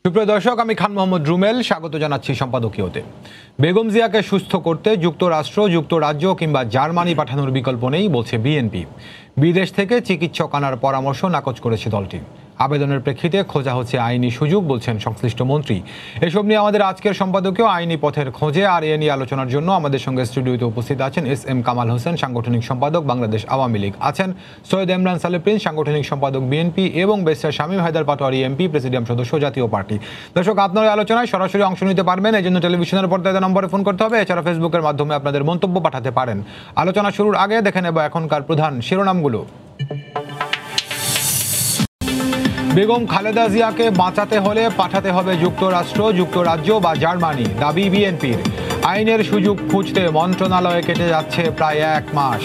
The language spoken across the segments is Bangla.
সুপ্রিয় দর্শক, আমি খান মোহাম্মদ রুমেল স্বাগত জানাচ্ছি সম্পাদকীয়তে। বেগম জিয়াকে সুস্থ করতে যুক্তরাষ্ট্র, যুক্তরাজ্য কিংবা জার্মানি পাঠানোর বিকল্প নেই বলছে বিএনপি। বিদেশ থেকে চিকিৎসক আনার পরামর্শ নাকচ করেছে দলটি। আবেদনের প্রেক্ষিতে খোঁজা হচ্ছে আইনি সুযোগ বলছেন সংশ্লিষ্ট মন্ত্রী। এসব নিয়ে আমাদের আজকের সম্পাদকীয় আইনি পথের খোঁজে, আর এ নিয়ে আলোচনার জন্য আমাদের সঙ্গে স্টুডিওতে উপস্থিত আছেন এস.এম. কামাল হোসেন, সাংগঠনিক সম্পাদক বাংলাদেশ আওয়ামী লীগ, আছেন সৈয়দ ইমরান সালে প্রিন্স, সাংগঠনিক সম্পাদক বিএনপি, এবং barrister Shamim Haider Patwari MP, presidium সদস্য জাতীয় পার্টি। দর্শক, আপনারা আলোচনায় সরাসরি অংশ নিতে পারবেন, এই জন্য টেলিভিশনের পর্দায় নম্বরে ফোন করতে হবে। এছাড়া ফেসবুকের মাধ্যমে আপনাদের মন্তব্য পাঠাতে পারেন। আলোচনা শুরুর আগে দেখে নেব এখনকার প্রধান শিরোনামগুলো। বেগম খালেদা জিয়াকে বাঁচাতে হলে পাঠাতে হবে যুক্তরাষ্ট্র, যুক্তরাজ্য বা জার্মানি, দাবি বিএনপির। আইনের সুযোগ খুঁজতে মন্ত্রণালয়ে কেটে যাচ্ছে প্রায় 1 মাস।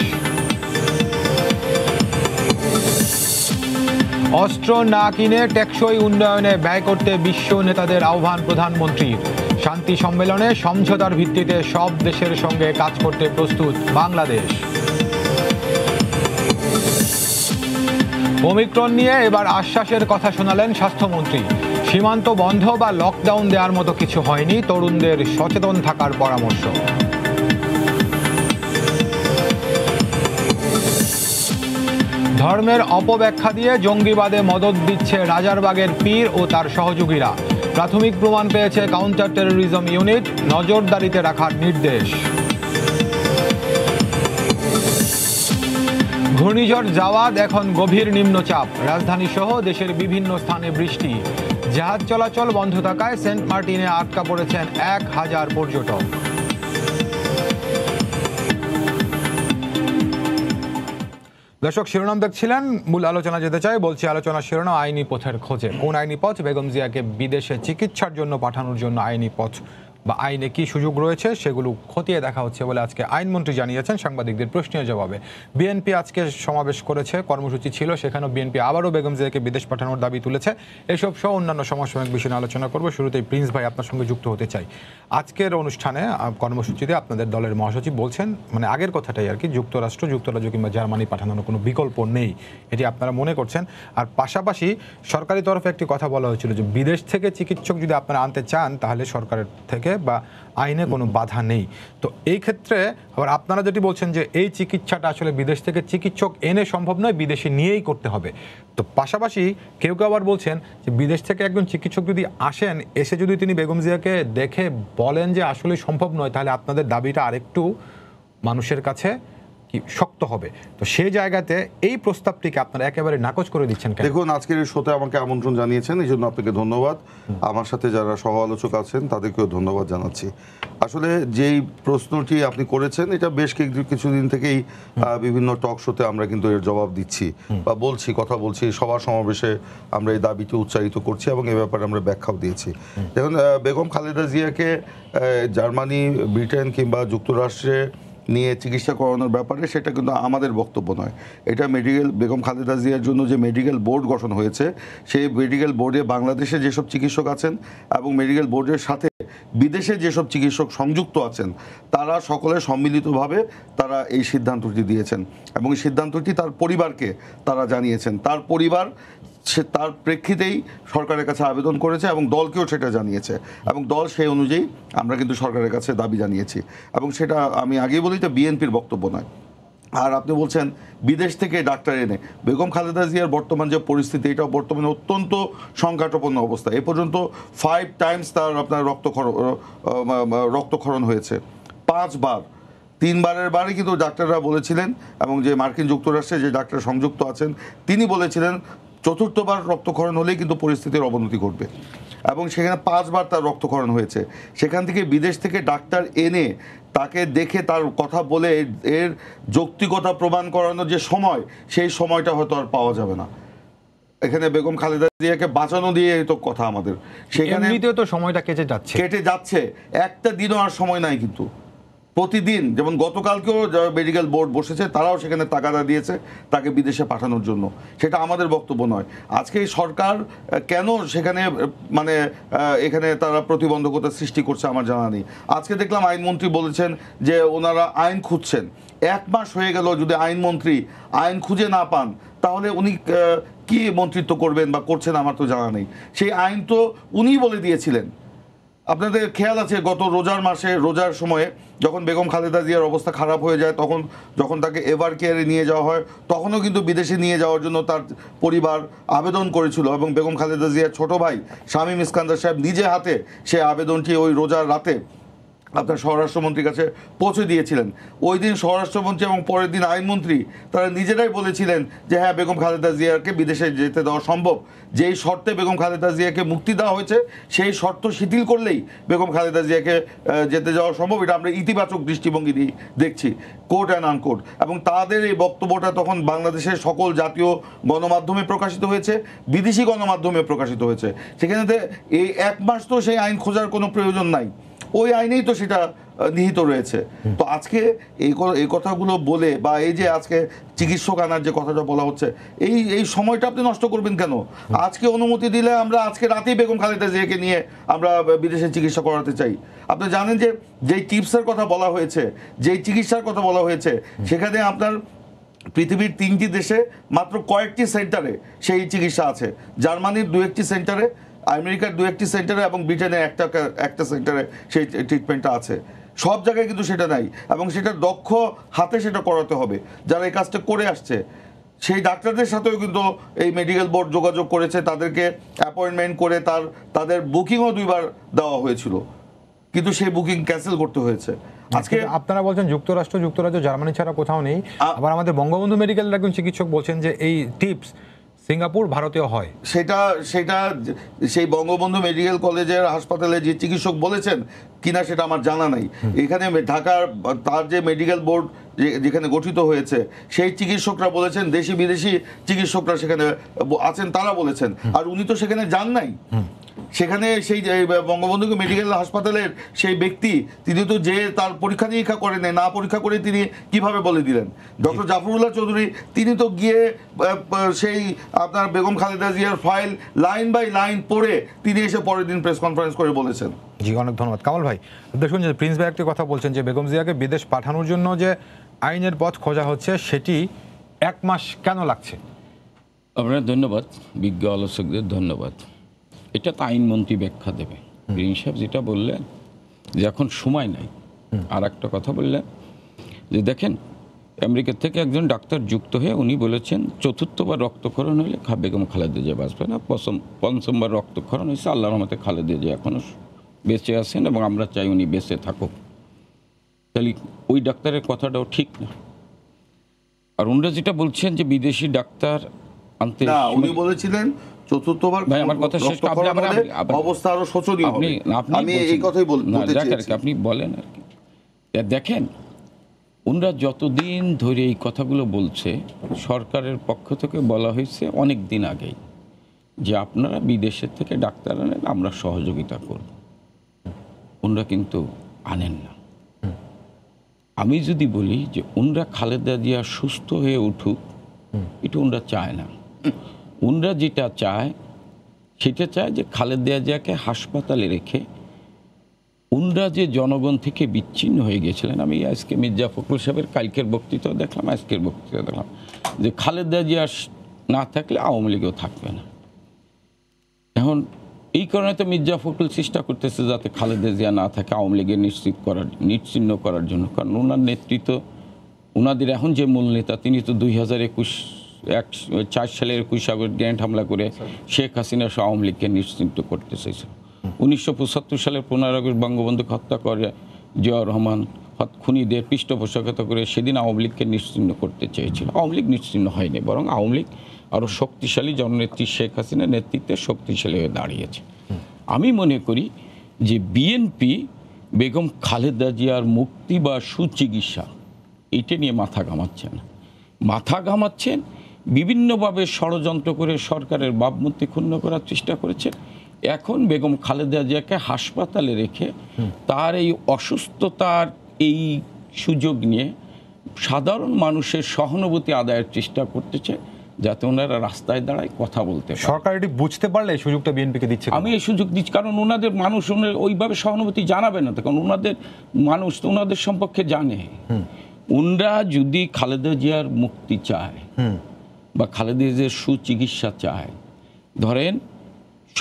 অস্ত্র না কিনে টেকসই উন্নয়নে ব্যয় করতে বিশ্ব নেতাদের আহ্বান প্রধানমন্ত্রীর। শান্তি সম্মেলনে সমঝোতার ভিত্তিতে সব দেশের সঙ্গে কাজ করতে প্রস্তুত বাংলাদেশ। ওমিক্রন নিয়ে এবার আশ্বাসের কথা শোনালেন স্বাস্থ্যমন্ত্রী। সীমান্ত বন্ধ বা লকডাউন দেওয়ার মতো কিছু হয়নি, তরুণদের সচেতন থাকার পরামর্শ। ধর্মের অপব্যাখ্যা দিয়ে জঙ্গিবাদে মদদ দিচ্ছে রাজারবাগের পীর ও তার সহযোগীরা। প্রাথমিক প্রমাণ পেয়েছে কাউন্টার টেরোরিজম ইউনিট, নজরদারিতে রাখার নির্দেশ। ঘূর্ণিঝড় জাওয়াদ এখন গভীর নিম্নচাপ, রাজধানী সহ দেশের বিভিন্ন স্থানে বৃষ্টি। জাহাজ চলাচল বন্ধ থাকায় সেন্ট মার্টিনে আটকা পড়েছেন 1000 পর্যটক। দর্শক, শিরোনাম দেখছিলেন, মূল আলোচনা যেতে চাই। বলছি আলোচনা শিরোনাম আইনি পথের খোঁজে। কোন আইনি পথ? বেগম জিয়াকে বিদেশে চিকিৎসার জন্য পাঠানোর জন্য আইনি পথ বা আইনে কি সুযোগ রয়েছে সেগুলো খতিয়ে দেখা হচ্ছে বলে আজকে আইনমন্ত্রী জানিয়েছেন সাংবাদিকদের প্রশ্নের জবাবে। বিএনপি আজকে সমাবেশ করেছে, কর্মসূচি ছিল, সেখানেও বিএনপি আবারও বেগম জিয়াকে বিদেশ পাঠানোর দাবি তুলেছে। এসব সহ অন্যান্য সমসাময়িক বিষয় নিয়ে আলোচনা করবো। শুরুতেই প্রিন্স ভাই, আপনার সঙ্গে যুক্ত হতে চাই। আজকের অনুষ্ঠানে কর্মসূচিতে আপনাদের দলের মহাসচিব বলছেন, মানে আগের কথাটাই আর কি, যুক্তরাষ্ট্র, যুক্তরাজ্য কিংবা জার্মানি পাঠানোর কোনো বিকল্প নেই, এটি আপনারা মনে করছেন। আর পাশাপাশি সরকারি তরফে একটি কথা বলা হয়েছিল যে বিদেশ থেকে চিকিৎসক যদি আপনারা আনতে চান তাহলে সরকারের থেকে বা আইনে কোনো বাধা নেই। তো এই ক্ষেত্রে আবার আপনারা যেটি বলছেন যে এই চিকিৎসাটা আসলে বিদেশ থেকে চিকিৎসক এনে সম্ভব নয়, বিদেশে নিয়েই করতে হবে। তো পাশাপাশি কেউ কেউ আবার বলছেন যে বিদেশ থেকে একজন চিকিৎসক যদি আসেন, এসে যদি তিনি বেগম জিয়াকে দেখে বলেন যে আসলে সম্ভব নয়, তাহলে আপনাদের দাবিটা আরেকটু মানুষের কাছে কি শক্ত হবে। তো সেই জায়গাতে এই প্রস্তাবটিকে আপনারা একেবারে নাকচ করে দিচ্ছেন কেন? দেখুন, আজকের এই শোতে আমাকে আমন্ত্রণ জানিয়েছেন, এই জন্য আপনাকে ধন্যবাদ। আমার সাথে যারা সহ আলোচক আছেন তাদেরকেও ধন্যবাদ জানাচ্ছি। আসলে যেই প্রশ্নটি আপনি করেছেন, এটা বেশ কিছুদিন থেকেই বিভিন্ন টক শোতে আমরা কিন্তু এর জবাব দিচ্ছি বা কথা বলছি, সভা সমাবেশে আমরা এই দাবিটি উচ্চারিত করছি এবং এ ব্যাপারে আমরা ব্যাখ্যাও দিয়েছি। দেখুন, বেগম খালেদা জিয়াকে জার্মানি, ব্রিটেন কিংবা যুক্তরাষ্ট্রে নিয়ে চিকিৎসা করানোর ব্যাপারে সেটা কিন্তু আমাদের বক্তব্য নয়। এটা বেগম খালেদা জিয়ার জন্য যে মেডিকেল বোর্ড গঠন হয়েছে, সেই মেডিকেল বোর্ডে বাংলাদেশে যেসব চিকিৎসক আছেন এবং মেডিকেল বোর্ডের সাথে বিদেশে যেসব চিকিৎসক সংযুক্ত আছেন, তারা সকলে সম্মিলিতভাবে তারা এই সিদ্ধান্তটি দিয়েছেন এবং এই সিদ্ধান্তটি তার পরিবারকে তারা জানিয়েছেন। তার পরিবার তার প্রেক্ষিতেই সরকারের কাছে আবেদন করেছে এবং দলকেও সেটা জানিয়েছে এবং দল সেই অনুযায়ী আমরা কিন্তু সরকারের কাছে দাবি জানিয়েছি এবং সেটা আমি আগেই বলি, এটা বিএনপির বক্তব্য নয়। আর আপনি বলছেন বিদেশ থেকে ডাক্তার এনে, বেগম খালেদা জিয়ার বর্তমান যে পরিস্থিতি, এটা বর্তমানে অত্যন্ত সংকটাপন্ন অবস্থা। এ পর্যন্ত 5 টাইমস তার আপনার রক্তক্ষরণ হয়েছে, 5 বার। 3 বারের বারে কিন্তু ডাক্তাররা বলেছিলেন এবং যে মার্কিন যুক্তরাষ্ট্রে যে ডাক্তার সংযুক্ত আছেন তিনি বলেছিলেন 4বার রক্তক্ষরণ হলেই কিন্তু পরিস্থিতির অবনতি ঘটবে এবং সেখানে 5 বার তার রক্তক্ষরণ হয়েছে। সেখান থেকে বিদেশ থেকে ডাক্তার এনে তাকে দেখে তার কথা বলে এর যৌক্তিকতা প্রমাণ করানোর যে সময়, সেই সময়টা হয়তো আর পাওয়া যাবে না। এখানে বেগম খালেদা জিয়াকে বাঁচানো দিয়ে তো কথা আমাদের, সেখানে তো সময়টা কেটে যাচ্ছে, একটা দিনও আর সময় নাই। কিন্তু প্রতিদিন, যেমন গতকালকেও মেডিকেল বোর্ড বসেছে, তারাও সেখানে তাগাদা দিয়েছে তাকে বিদেশে পাঠানোর জন্য। সেটা আমাদের বক্তব্য নয়। আজকে সরকার কেন সেখানে এখানে তারা প্রতিবন্ধকতা সৃষ্টি করছে আমার জানা নেই। আজকে দেখলাম আইনমন্ত্রী বলেছেন যে ওনারা আইন খুঁজছেন। 1 মাস হয়ে গেল, যদি আইনমন্ত্রী আইন খুঁজে না পান তাহলে উনি কি মন্ত্রিত্ব করবেন বা করছেন আমার তো জানা নেই। সেই আইন তো উনিই বলে দিয়েছিলেন। আপনাদের খেয়াল আছে গত রোজার মাসে, রোজার সময়ে যখন বেগম খালেদা জিয়ার অবস্থা খারাপ হয়ে যায়, তখন যখন তাকে এভার কেয়ারে নিয়ে যাওয়া হয়, তখনও কিন্তু বিদেশে নিয়ে যাওয়ার জন্য তার পরিবার আবেদন করেছিল এবং বেগম খালেদা জিয়ার ছোট ভাই শামীম ইস্কান্দার সাহেব নিজে হাতে সে আবেদনটি ওই রোজার রাতে আপনার স্বরাষ্ট্রমন্ত্রীর কাছে পৌঁছে দিয়েছিলেন। ওই দিন স্বরাষ্ট্রমন্ত্রী এবং পরের দিন আইনমন্ত্রী তারা নিজেরাই বলেছিলেন যে হ্যাঁ, বেগম খালেদা জিয়াকে বিদেশে যেতে দেওয়া সম্ভব। যেই শর্তে বেগম খালেদা জিয়াকে মুক্তি দেওয়া হয়েছে সেই শর্ত শিথিল করলেই বেগম খালেদা জিয়াকে যেতে যাওয়া সম্ভব। এটা আমরা ইতিবাচক দৃষ্টিভঙ্গি দিয়ে দেখছি, কোর্ট অ্যান্ড আনকোর্ট। এবং তাদের এই বক্তব্যটা তখন বাংলাদেশের সকল জাতীয় গণমাধ্যমে প্রকাশিত হয়েছে, বিদেশি গণমাধ্যমে প্রকাশিত হয়েছে। সেখানে এই 1 মাস তো সেই আইন খোঁজার কোনো প্রয়োজন নাই, ওই আইনেই তো সেটা নিহিত রয়েছে। তো আজকে এই কথাগুলো বলে বা এই যে আজকে চিকিৎসক আনার যে কথাটা বলা হচ্ছে, এই সময়টা আপনি নষ্ট করবেন কেন? আজকে অনুমতি দিলে আমরা আজকে রাতেই বেগম খালেদা জিয়াকে নিয়ে আমরা বিদেশে চিকিৎসা করাতে চাই। আপনি জানেন যে যেই টিপসের কথা বলা হয়েছে, যেই চিকিৎসার কথা বলা হয়েছে, সেখানে আপনার পৃথিবীর 3টি দেশে মাত্র কয়েকটি সেন্টারে সেই চিকিৎসা আছে। জার্মানির 2-1টি সেন্টারে, আমেরিকার 2-1টি সেন্টারে এবং ব্রিটেনের একটা সেন্টারে সেই ট্রিটমেন্টটা আছে। সব জায়গায় কিন্তু সেটা নাই এবং সেটা দক্ষ হাতে সেটা করাতে হবে। যারা এই কাজটা করে আসছে সেই ডাক্তারদের সাথেও কিন্তু এই মেডিকেল বোর্ড যোগাযোগ করেছে, তাদেরকে অ্যাপয়েন্টমেন্ট করে তাদের বুকিংও 2বার দেওয়া হয়েছিল, কিন্তু সেই বুকিং ক্যান্সেল করতে হয়েছে। আজকে আপনারা বলছেন যুক্তরাজ্য জার্মানি ছাড়া কোথাও নেই, আবার আমাদের বঙ্গবন্ধু মেডিকেলের একজন চিকিৎসক বলছেন যে এই টিপস সিঙ্গাপুর ভারতেও হয়। সেটা সেই বঙ্গবন্ধু মেডিকেল কলেজের হাসপাতালে যে চিকিৎসক বলেছেন কিনা সেটা আমার জানা নাই। এখানে ঢাকার তার যে মেডিকেল বোর্ড যেখানে গঠিত হয়েছে সেই চিকিৎসকরা বলেছেন, দেশি বিদেশি চিকিৎসকরা সেখানে আছেন তারা বলেছেন, আর উনি তো সেখানে যান নাই। সেখানে সেই বঙ্গবন্ধু মেডিকেল হাসপাতালের সেই ব্যক্তি তিনি তো যে তার পরীক্ষা নিরীক্ষা করেন না, পরীক্ষা করে তিনি কিভাবে বলে দিলেন? ডক্টর জাফরুল্লাহ চৌধুরী তিনি তো গিয়ে সেই আপনার বেগম খালেদা জিয়ার ফাইল লাইন বাই লাইন পড়ে তিনি এসে পরের দিন প্রেস কনফারেন্স করে বলেছেন। জি, অনেক ধন্যবাদ কামাল ভাই। দেখুন যে প্রিন্স ভাই একটি কথা বলছেন যে বেগম জিয়াকে বিদেশ পাঠানোর জন্য যে আইনের পথ খোঁজা হচ্ছে সেটি 1 মাস কেন লাগছে? আপনার ধন্যবাদ, বিজ্ঞ আলোচকদের ধন্যবাদ। এটা তো আইনমন্ত্রী ব্যাখ্যা দেবে। প্রিন্স সাহেব যেটা বললেন যে এখন সময় নাই, আর একটা কথা বললেন যে দেখেন আমেরিকা থেকে একজন ডাক্তার যুক্ত হয়ে উনি বলেছেন 4বার রক্তক্ষরণ হলে বেগম খালেদা জিয়া বাঁচবে না, 5বার রক্তক্ষরণ হয়েছে, আল্লাহর রহমতে খালেদা জিয়া এখনও বেঁচে আছেন এবং আমরা চাই উনি বেঁচে থাকুক। তাহলে ওই ডাক্তারের কথাটাও ঠিক না। আর উনারা যেটা বলছেন যে বিদেশি ডাক্তার আনতে, উনি বলেছিলেন 4বার ভাই আমার কথা শেষ, অবস্থা আরো শোচনীয় হবে। আমি এই কথাই বলতে চাইছি, আপনি বলেন আর কি। দেখেন উনরা যতদিন ধরে এই কথাগুলো বলছে, সরকারের পক্ষ থেকে বলা হয়েছে অনেক দিন আগেই যে আপনারা বিদেশের থেকে ডাক্তার আনেন, আমরা সহযোগিতা করব। উনরা কিন্তু আনেন না। আমি যদি বলি যে উনরা খালেদা জিয়া সুস্থ হয়ে উঠুক, এটা উনরা চায় না। উনরা যেটা চায় সেটা চায় যে খালেদা জিয়াকে হাসপাতালে রেখে উনরা যে জনগণ থেকে বিচ্ছিন্ন হয়ে গেছিলেন। আমি আজকে মির্জা ফখরুল সাহেবের কালকের বক্তৃতা দেখলাম, আজকের বক্তৃতা দেখলাম যে খালেদা জিয়া না থাকলে আওয়ামী লীগও থাকবে না। এখন এই কারণে তো মির্জা ফখরুল চেষ্টা করতেছে যাতে খালেদা জিয়া না থাকে, আওয়ামী লীগের নিশ্চিহ্ন করার জন্য। কারণ ওনার নেতৃত্ব, ওনাদের এখন যে মূল নেতা তিনি তো 2004 সালের 21 আগস্ট গ্র্যান্ড হামলা করে শেখ হাসিনা সহ আওয়ামী লীগকে নিশ্চিহ্ন করতে চেয়েছিল। 1975 সালের 15 আগস্ট বঙ্গবন্ধুকে হত্যা করে জিয়াউর রহমান খুনিদের পৃষ্ঠপোষকতা করে সেদিন আওয়ামী লীগকে নিশ্চিহ্ন করতে চেয়েছিল। আওয়ামী লীগ নিশ্চিহ্ন হয়নি, বরং আওয়ামী লীগ আরও শক্তিশালী জননেত্রী শেখ হাসিনার নেতৃত্বে শক্তিশালী হয়ে দাঁড়িয়েছে। আমি মনে করি যে বিএনপি বেগম খালেদা জিয়ার মুক্তি বা সুচিকিৎসা এইটা নিয়ে মাথা ঘামাচ্ছেন, বিভিন্নভাবে ষড়যন্ত্র করে সরকারের ভাবমূর্তি ক্ষুণ্ণ করার চেষ্টা করেছে। এখন বেগম খালেদা জিয়াকে হাসপাতালে রেখে তার এই অসুস্থতার এই সুযোগ নিয়ে সাধারণ মানুষের সহানুভূতি আদায়ের চেষ্টা করতেছে, যাতে ওনারা রাস্তায় দাঁড়ায় কথা বলতে পারে। সরকার এটি বুঝতে পারলে এই সুযোগটা বিএনপিকে দিচ্ছে। আমি এই সুযোগ দিচ্ছি কারণ ওনাদের মানুষ ওইভাবে সহানুভূতি জানাবে না, কারণ ওনাদের মানুষ তো ওনাদের সম্পর্কে জানে। ওনরা যদি খালেদা জিয়ার মুক্তি চায় বা খালেদা জিয়ার সুচিকিৎসা চায়, ধরেন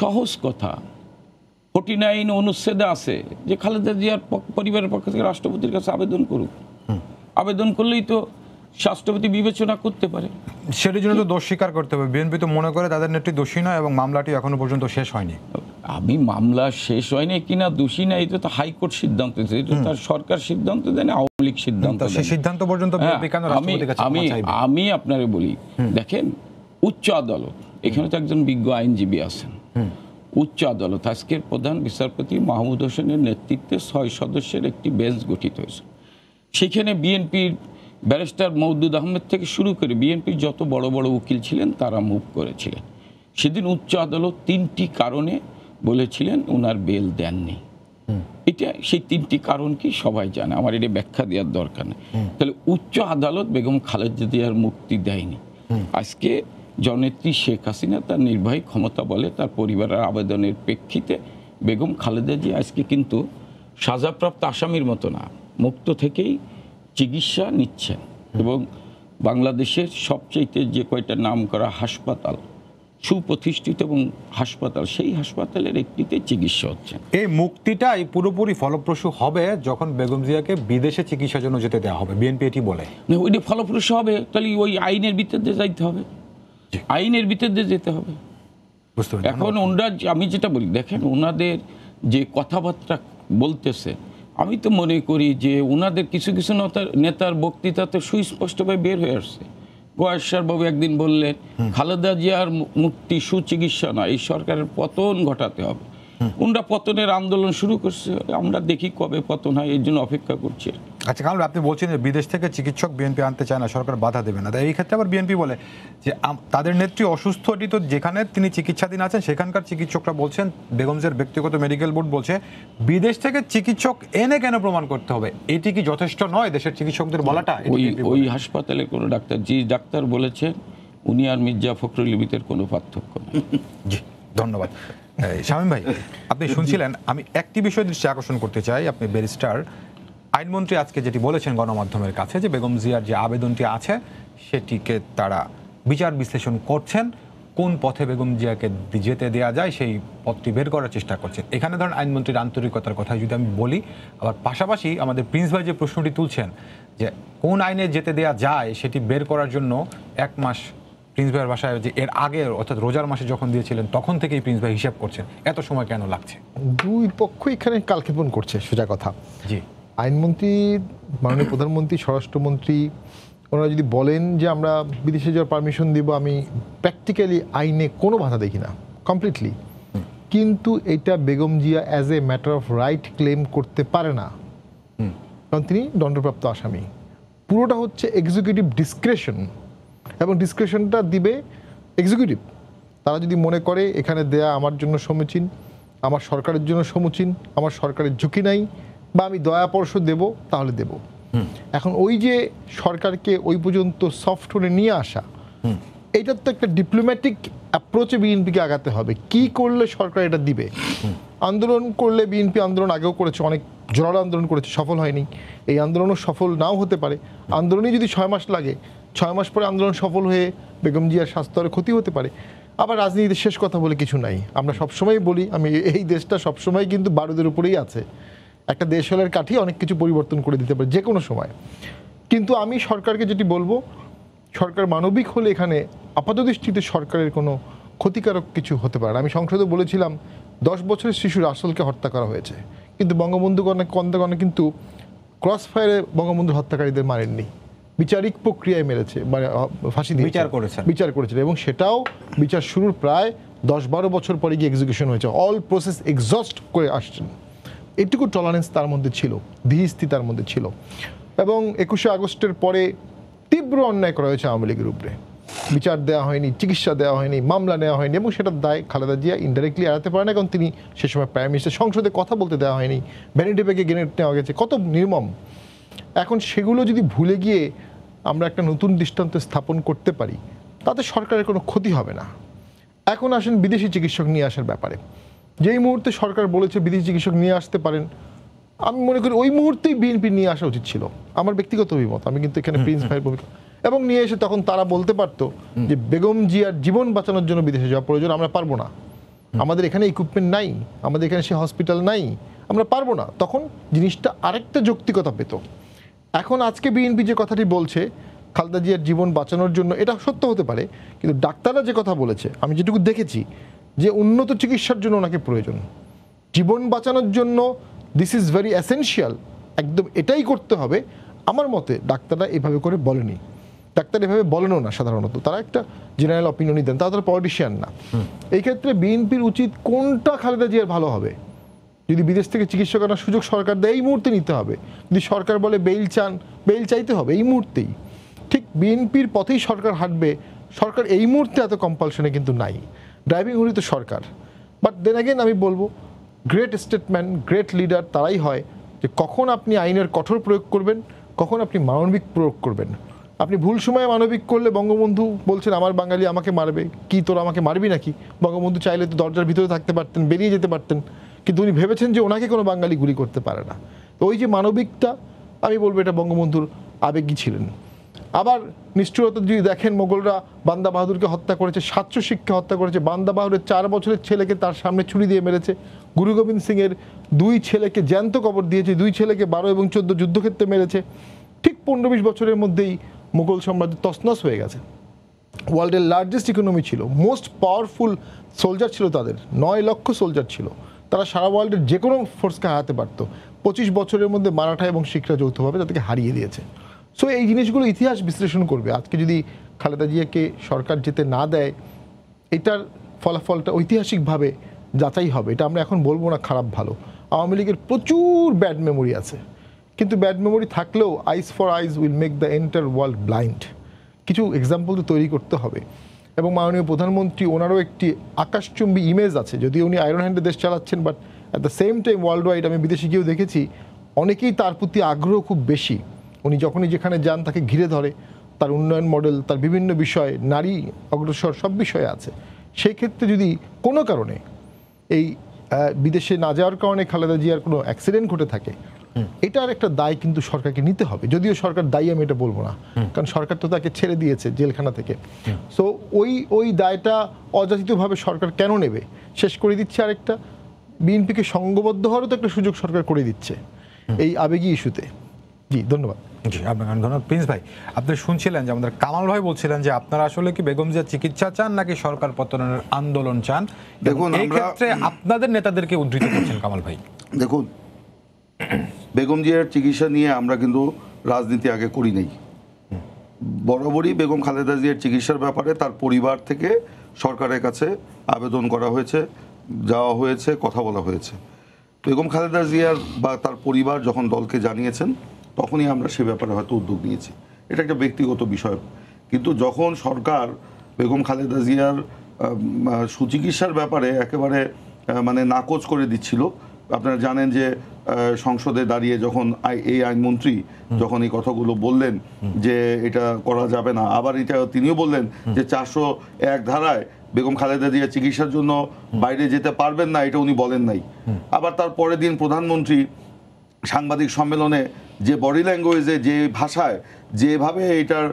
সহজ কথা 49 অনুচ্ছেদে আছে যে খালেদা জিয়ার পরিবারের পক্ষ থেকে রাষ্ট্রপতির কাছে আবেদন করুক, আবেদন করলেই তো রাষ্ট্রপতি বিবেচনা করতে পারে। সেটির জন্য তো দোষ স্বীকার করতে হবে। বিএনপি তো মনে করে তাদের নেত্রী দোষী নয় এবং মামলাটি এখনো পর্যন্ত শেষ হয়নি। আমি মামলা শেষ হয়নি কিনা দোষী না এটা তো হাইকোর্ট সিদ্ধান্ত দিয়েছে, এটা তার সরকার সিদ্ধান্ত দেয় না, আওয়ামী লীগ সিদ্ধান্ত দেয়। সেই সিদ্ধান্ত পর্যন্ত বিএনপি কেন রাষ্ট্রপতির কাছে ক্ষমা চাইবে? আমি আপনারে বলি, দেখেন উচ্চ আদালত, এখানে তো একজন বিজ্ঞ আইনজীবী আছেন, উচ্চ আদালত আজকের প্রধান বিচারপতি মাহমুদ হোসেনের নেতৃত্বে 6 সদস্যের একটি বেঞ্চ গঠিত হয়েছে। সেখানে বিএনপির ব্যারিস্টার মওদুদ আহমেদ থেকে শুরু করে বিএনপির যত বড় বড় উকিল ছিলেন তারা মুভ করেছিলেন। সেদিন উচ্চ আদালত 3টি কারণে বলেছিলেন ওনার বেল দেননি। এটা সেই 3টি কারণ কি সবাই জানে, আমার এটা ব্যাখ্যা দেওয়ার দরকার নেই। তাহলে উচ্চ আদালত বেগম খালেদা জিয়ার মুক্তি দেয়নি। আজকে জননেত্রী শেখ হাসিনা তার নির্বাহী ক্ষমতা বলে তার পরিবারের আবেদনের প্রেক্ষিতে বেগম খালেদা জিয়া আজকে কিন্তু সাজাপ্রাপ্ত আসামির মতো না, মুক্ত থেকেই চিকিৎসা নিচ্ছেন এবং বাংলাদেশের সবচেয়ে যে কয়টা নাম করা হাসপাতাল, সুপ্রতিষ্ঠিত এবং হাসপাতাল, সেই হাসপাতালের একটিতে চিকিৎসা হচ্ছে। এই মুক্তিটাই পুরোপুরি ফলপ্রসূ হবে যখন বেগম জিয়াকে বিদেশে চিকিৎসার জন্য যেতে দেওয়া হবে, বিএনপি এটি বলে। ওইটা ফলপ্রসূ হবে তাহলে ওই আইনের ভিতরে যাইতে হবে, আইনের ভিতরে যেতে হবে। এখন ওনারা, আমি যেটা বলি, দেখেন ওনাদের যে কথাবার্তা বলতেছে, আমি তো মনে করি যে ওনাদের কিছু কিছু নেতার বক্তৃতা তো সুস্পষ্টভাবে বের হয়ে আসছে। গোয়েশ্বর বাবু একদিন বললেন খালেদা জিয়ার মুক্তি সুচিকিৎসা নয়, এই সরকারের পতন ঘটাতে হবে। ওনারা পতনের আন্দোলন শুরু করছে, আমরা দেখি কবে পতন হয়, এই জন্য অপেক্ষা করছি। আচ্ছা, কারণ আপনি বলছেন যে বিদেশ থেকে চিকিৎসক বিএনপি আনতে চায় না, সরকার বাধা দেবে না। তাই এই ক্ষেত্রে আবার বিএনপি বলে যে তাদের নেত্রী অসুস্থ, এটি তো যেখানে তিনি চিকিৎসাধীন আছেন সেখানকার চিকিৎসকরা বলছেন, বেগম জিয়ার ব্যক্তিগত মেডিকেল বোর্ড বলছে বিদেশ থেকে চিকিৎসক এনে কেন প্রমাণ করতে হবে? এটি কি যথেষ্ট নয় দেশের চিকিৎসকদের বলাটা? ওই হাসপাতালের কোনো ডাক্তার, যে ডাক্তার বলেছেন উনি আর মির্জা ফখরুল ইবিতের কোনো পার্থক্য নেই। জি, ধন্যবাদ। শামীম ভাই, আপনি শুনছিলেন, আমি একটি বিষয় দৃষ্টি আকর্ষণ করতে চাই। আপনি ব্যারিস্টার, আইনমন্ত্রী আজকে যেটি বলেছেন গণমাধ্যমের কাছে যে বেগম জিয়ার যে আবেদনটি আছে সেটিকে তারা বিচার বিশ্লেষণ করছেন, কোন পথে বেগম জিয়াকে যেতে দেওয়া যায় সেই পথটি বের করার চেষ্টা করছেন। এখানে ধরেন আইনমন্ত্রীর আন্তরিকতার কথা যদি আমি বলি, আবার পাশাপাশি আমাদের প্রিন্স ভাই যে প্রশ্নটি তুলছেন যে কোন আইনে যেতে দেওয়া যায় সেটি বের করার জন্য 1 মাস প্রিন্স ভাইয়ের বাসায় যে এর আগে অর্থাৎ রোজার মাসে যখন দিয়েছিলেন তখন থেকেই প্রিন্স ভাই হিসাব করছেন, এত সময় কেন লাগছে? দুই পক্ষ এখানে কালক্ষেপণ করছে, সোজা কথা। জি, আইনমন্ত্রী, মাননীয় প্রধানমন্ত্রী, স্বরাষ্ট্রমন্ত্রী ওনারা যদি বলেন যে আমরা বিদেশে যাওয়ার পারমিশন দিব, আমি প্র্যাকটিক্যালি আইনে কোনো বাধা দেখি না, কমপ্লিটলি। কিন্তু এটা Begum Zia as a matter of right claim করতে পারে না, কারণ তিনি দণ্ডপ্রাপ্ত আসামি। পুরোটা হচ্ছে এক্সিকিউটিভ ডিসক্রেশন, এবং ডিসক্রেশনটা দিবে এক্সিকিউটিভ। তারা যদি মনে করে এখানে দেয়া আমার জন্য সমীচীন, আমার সরকারের জন্য সমীচীন, আমার সরকারের ঝুঁকি নাই, বা আমি দয়াপরশ দেব, তাহলে দেব। এখন ওই যে সরকারকে ওই পর্যন্ত সফট করে নিয়ে আসা, এইটার তো একটা ডিপ্লোম্যাটিক অ্যাপ্রোচে বিএনপিকে আগাতে হবে। কি করলে সরকার এটা দিবে? আন্দোলন করলে, বিএনপি আন্দোলন আগেও করেছে, অনেক জোরালো আন্দোলন করেছে, সফল হয়নি। এই আন্দোলনও সফল নাও হতে পারে। আন্দোলনই যদি 6 মাস লাগে, 6 মাস পরে আন্দোলন সফল হয়ে বেগম জিয়ার স্বাস্থ্যের ক্ষতি হতে পারে। আবার রাজনীতিতে শেষ কথা বলে কিছু নাই। আমরা সবসময় বলি, আমি এই দেশটা সবসময় কিন্তু বারুদের উপরেই আছে। একটা দেশ হলের কাঠি অনেক কিছু পরিবর্তন করে দিতে পারে যে কোনো সময়। কিন্তু আমি সরকারকে যেটি বলবো, সরকার মানবিক হলে এখানে আপাতদৃষ্টিতে সরকারের কোনো ক্ষতিকারক কিছু হতে পারে না। আমি সংসদে বলেছিলাম 10 বছরের শিশু রাসেলকে হত্যা করা হয়েছে, কিন্তু বঙ্গবন্ধু কন্যাগণে কিন্তু ক্রস ফায়ারে বঙ্গবন্ধুর হত্যাকারীদের মারেননি, বিচারিক প্রক্রিয়ায় মেরেছে, মানে ফাঁসি দিয়ে বিচার করেছিল, এবং সেটাও বিচার শুরুর প্রায় 10-12 বছর পরে গিয়ে এক্সিকিউশন হয়েছে। অল প্রসেস এক্সস্ট করে আসছেন। এটুকু টলারেন্স তার মধ্যে ছিল, ধীরস্থি তার মধ্যে ছিল। এবং 21শে আগস্টের পরে তীব্র অন্যায় করা হয়েছে আওয়ামী লীগের উপরে। বিচার দেওয়া হয়নি, চিকিৎসা দেওয়া হয়নি, মামলা নেওয়া হয়নি, এবং সেটার দায় খালেদা জিয়া ইনডাইরেক্টলি এড়াতে পারে না, কারণ তিনি সে সময় প্রাইম মিনিস্টার। সংসদে কথা বলতে দেওয়া হয়নি, ভ্যানিটি ব্যাগে গ্রেনেড নেওয়া গেছে, কত নির্মম। এখন সেগুলো যদি ভুলে গিয়ে আমরা একটা নতুন দৃষ্টান্ত স্থাপন করতে পারি, তাতে সরকারের কোনো ক্ষতি হবে না। এখন আসেন বিদেশি চিকিৎসক নিয়ে আসার ব্যাপারে। যেই মুহূর্তে সরকার বলেছে বিদেশি চিকিৎসক নিয়ে আসতে পারেন, আমি মনে করি ওই মুহূর্তেই বিএনপি নিয়ে আসা উচিত ছিল। আমার ব্যক্তিগত অভিমত, আমি কিন্তু এখানে প্রিন্স ভাইয়ের ভূমিকা এবং নিয়ে এসে তখন তারা বলতে পারতো যে বেগম জিয়ার জীবন বাঁচানোর জন্য বিদেশে যাওয়া প্রয়োজন, আমরা পারবো না, আমাদের এখানে ইকুইপমেন্ট নাই, আমাদের এখানে সে হসপিটাল নাই, আমরা পারবো না, তখন জিনিসটা আরেকটা যৌক্তিকতা পেত। এখন আজকে বিএনপি যে কথাটি বলছে খালেদা জিয়ার জীবন বাঁচানোর জন্য, এটা সত্য হতে পারে, কিন্তু ডাক্তাররা যে কথা বলেছে আমি যেটুকু দেখেছি যে উন্নত চিকিৎসার জন্য ওনাকে প্রয়োজন, জীবন বাঁচানোর জন্য দিস ইজ ভেরি এসেনশিয়াল, একদম এটাই করতে হবে। আমার মতে ডাক্তাররা এভাবে করে বলেনি, ডাক্তার এভাবে বলেনও না সাধারণত, তারা একটা জেনারেল অপিনিয়নই দেন, তারা পলিটিশিয়ান না। এই ক্ষেত্রে বিএনপির উচিত কোনটা খালেদা জিয়ার ভালো হবে, যদি বিদেশ থেকে চিকিৎসা করার সুযোগ সরকার দেয় এই মুহূর্তে নিতে হবে, যদি সরকার বলে বেইল চান বেইল চাইতে হবে এই মুহূর্তেই। ঠিক বিএনপির পথেই সরকার হাঁটবে, সরকার এই মুহূর্তে এত কম্পালশনে কিন্তু নাই, ড্রাইভিং হুইল তো সরকার। বাট দেন অ্যাগেন আমি বলবো গ্রেট স্টেটম্যান গ্রেট লিডার তারাই হয় যে কখন আপনি আইনের কঠোর প্রয়োগ করবেন, কখন আপনি মানবিক প্রয়োগ করবেন। আপনি ভুল সময়ে মানবিক করলে বঙ্গবন্ধু বলছেন আমার বাঙালি আমাকে মারবে, কি তোরা আমাকে মারবি নাকি, বঙ্গবন্ধু চাইলে তো দরজার ভিতরে থাকতে পারতেন, বেরিয়ে যেতে পারতেন, কিন্তু উনি ভেবেছেন যে ওনাকে কোনো বাঙালি গুলি করতে পারে না। তো ওই যে মানবিকটা আমি বলবো এটা বঙ্গবন্ধুর আবেগই ছিলেন। আবার নিষ্ঠুরতা যদি দেখেন, মোগলরা বান্দা বাহাদুরকে হত্যা করেছে, 700 শিখকে হত্যা করেছে, বান্দা বাহাদুরের 4 বছরের ছেলেকে তার সামনে ছুরি দিয়ে মেরেছে, গুরু গোবিন্দ সিং এর 2 ছেলেকে জ্যান্ত কবর দিয়েছে, 2 ছেলেকে 12 এবং 14 যুদ্ধক্ষেত্রে মেরেছে। ঠিক 15-20 বছরের মধ্যেই মুঘল সাম্রাজ্য তছনছ হয়ে গেছে। ওয়ার্ল্ডের লার্জেস্ট ইকোনমি ছিল, মোস্ট পাওয়ারফুল সোলজার ছিল তাদের, 9 লক্ষ সোলজার ছিল, তারা সারা ওয়ার্ল্ডের যে কোনো ফোর্সকে হারাতে পারতো। 25 বছরের মধ্যে মারাঠা এবং শিখরা যৌথভাবে তাদেরকে হারিয়ে দিয়েছে। সো এই জিনিসগুলো ইতিহাস বিশ্লেষণ করবে। আজকে যদি খালেদা জিয়াকে সরকার যেতে না দেয়, এটার ফলাফলটা ঐতিহাসিকভাবে যাচাই হবে। এটা আমরা এখন বলবো না খারাপ ভালো। আওয়ামী লীগের প্রচুর ব্যাড মেমোরি আছে, কিন্তু ব্যাড মেমোরি থাকলেও eyes for eyes will make the entire world blind. কিছু এক্সাম্পল তো তৈরি করতে হবে। এবং মাননীয় প্রধানমন্ত্রী ওনারও একটি আকাশচুম্বী ইমেজ আছে, যদিও উনি আয়রন হ্যান্ডে দেশ চালাচ্ছেন, but at the same time world wide আমি বিদেশে গিয়েও দেখেছি অনেকেই তার প্রতি আগ্রহ খুব বেশি। উনি যখনই যেখানে যান তাকে ঘিরে ধরে, তার উন্নয়ন মডেল, তার বিভিন্ন বিষয়, নারী অগ্রসর সব বিষয়ে আছে। সেই ক্ষেত্রে যদি কোনো কারণে এই বিদেশে না যাওয়ার কারণে খালেদা জিয়ার কোনো অ্যাক্সিডেন্ট ঘটে থাকে, এটার একটা দায় কিন্তু সরকারকে নিতে হবে। যদিও সরকার দায়ী আমি এটা বলবো না, কারণ সরকার তো তাকে ছেড়ে দিয়েছে জেলখানা থেকে। সো ওই দায়টা অযাচিতভাবে সরকার কেন নেবে? শেষ করে দিচ্ছে আরেকটা, বিএনপিকে সংঘবদ্ধ হওয়ারও তো একটা সুযোগ সরকার করে দিচ্ছে এই আবেগী ইস্যুতে। জি ধন্যবাদ। জি আপনাকে ধন্যবাদ। প্রিন্স ভাই, আপনি শুনছিলেন যে আমাদের কামাল ভাই বলছিলেন যে আপনারা আসলে কি বেগম জিয়ার চিকিৎসা চান নাকি সরকার পতনের আন্দোলন চান? দেখুন, এই ক্ষেত্রে আপনাদের নেতাদেরকে উদ্ধৃত করছেন কামাল ভাই। দেখুন, বেগম জিয়ার চিকিৎসা নিয়ে আমরা কিন্তু রাজনীতি আগে করি নাই। বরাবরই বেগম খালেদা জিয়ার চিকিৎসার ব্যাপারে তার পরিবার থেকে সরকারের কাছে আবেদন করা হয়েছে, যাওয়া হয়েছে, কথা বলা হয়েছে। বেগম খালেদা জিয়ার বা তার পরিবার যখন দলকে জানিয়েছেন তখনই আমরা সে ব্যাপারে হয়তো উদ্যোগ নিয়েছি। এটা একটা ব্যক্তিগত বিষয়। কিন্তু যখন সরকার বেগম খালেদা জিয়ার সুচিকিৎসার ব্যাপারে একেবারে মানে নাকচ করে দিচ্ছিল, আপনারা জানেন যে সংসদে দাঁড়িয়ে যখন এই আইনমন্ত্রী যখন এই কথাগুলো বললেন যে এটা করা যাবে না, আবার এটা তিনিও বললেন যে 401 ধারায় বেগম খালেদা জিয়া চিকিৎসার জন্য বাইরে যেতে পারবেন না, এটা উনি বলেন নাই। আবার তার পরের দিন প্রধানমন্ত্রী সাংবাদিক সম্মেলনে যে বডি ল্যাঙ্গুয়েজে, যে ভাষায়, যেভাবে এটার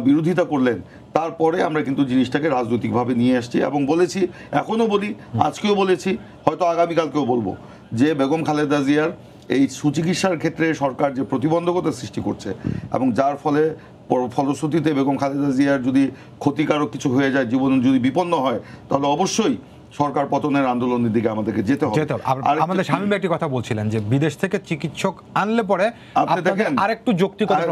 বিরোধিতা করলেন, তারপরে আমরা কিন্তু জিনিসটাকে রাজনৈতিকভাবে নিয়ে আসছি এবং বলেছি, এখনও বলি, আজকেও বলেছি, হয়তো আগামীকালকেও বলবো যে বেগম খালেদা জিয়ার এই সুচিকিৎসার ক্ষেত্রে সরকার যে প্রতিবন্ধকতা সৃষ্টি করছে এবং যার ফলশ্রুতিতে বেগম খালেদা জিয়ার যদি ক্ষতিকারক কিছু হয়ে যায়, জীবন যদি বিপন্ন হয়, তাহলে অবশ্যই সরকার পতনের আন্দোলনের দিকে আমাদেরকে যেতে হবে। আমাদের শামীম একটি কথা বলছিলেন যে বিদেশ থেকে চিকিৎসক আনলে পরে আপনি দেখেন আরেকটু যৌক্তিকতা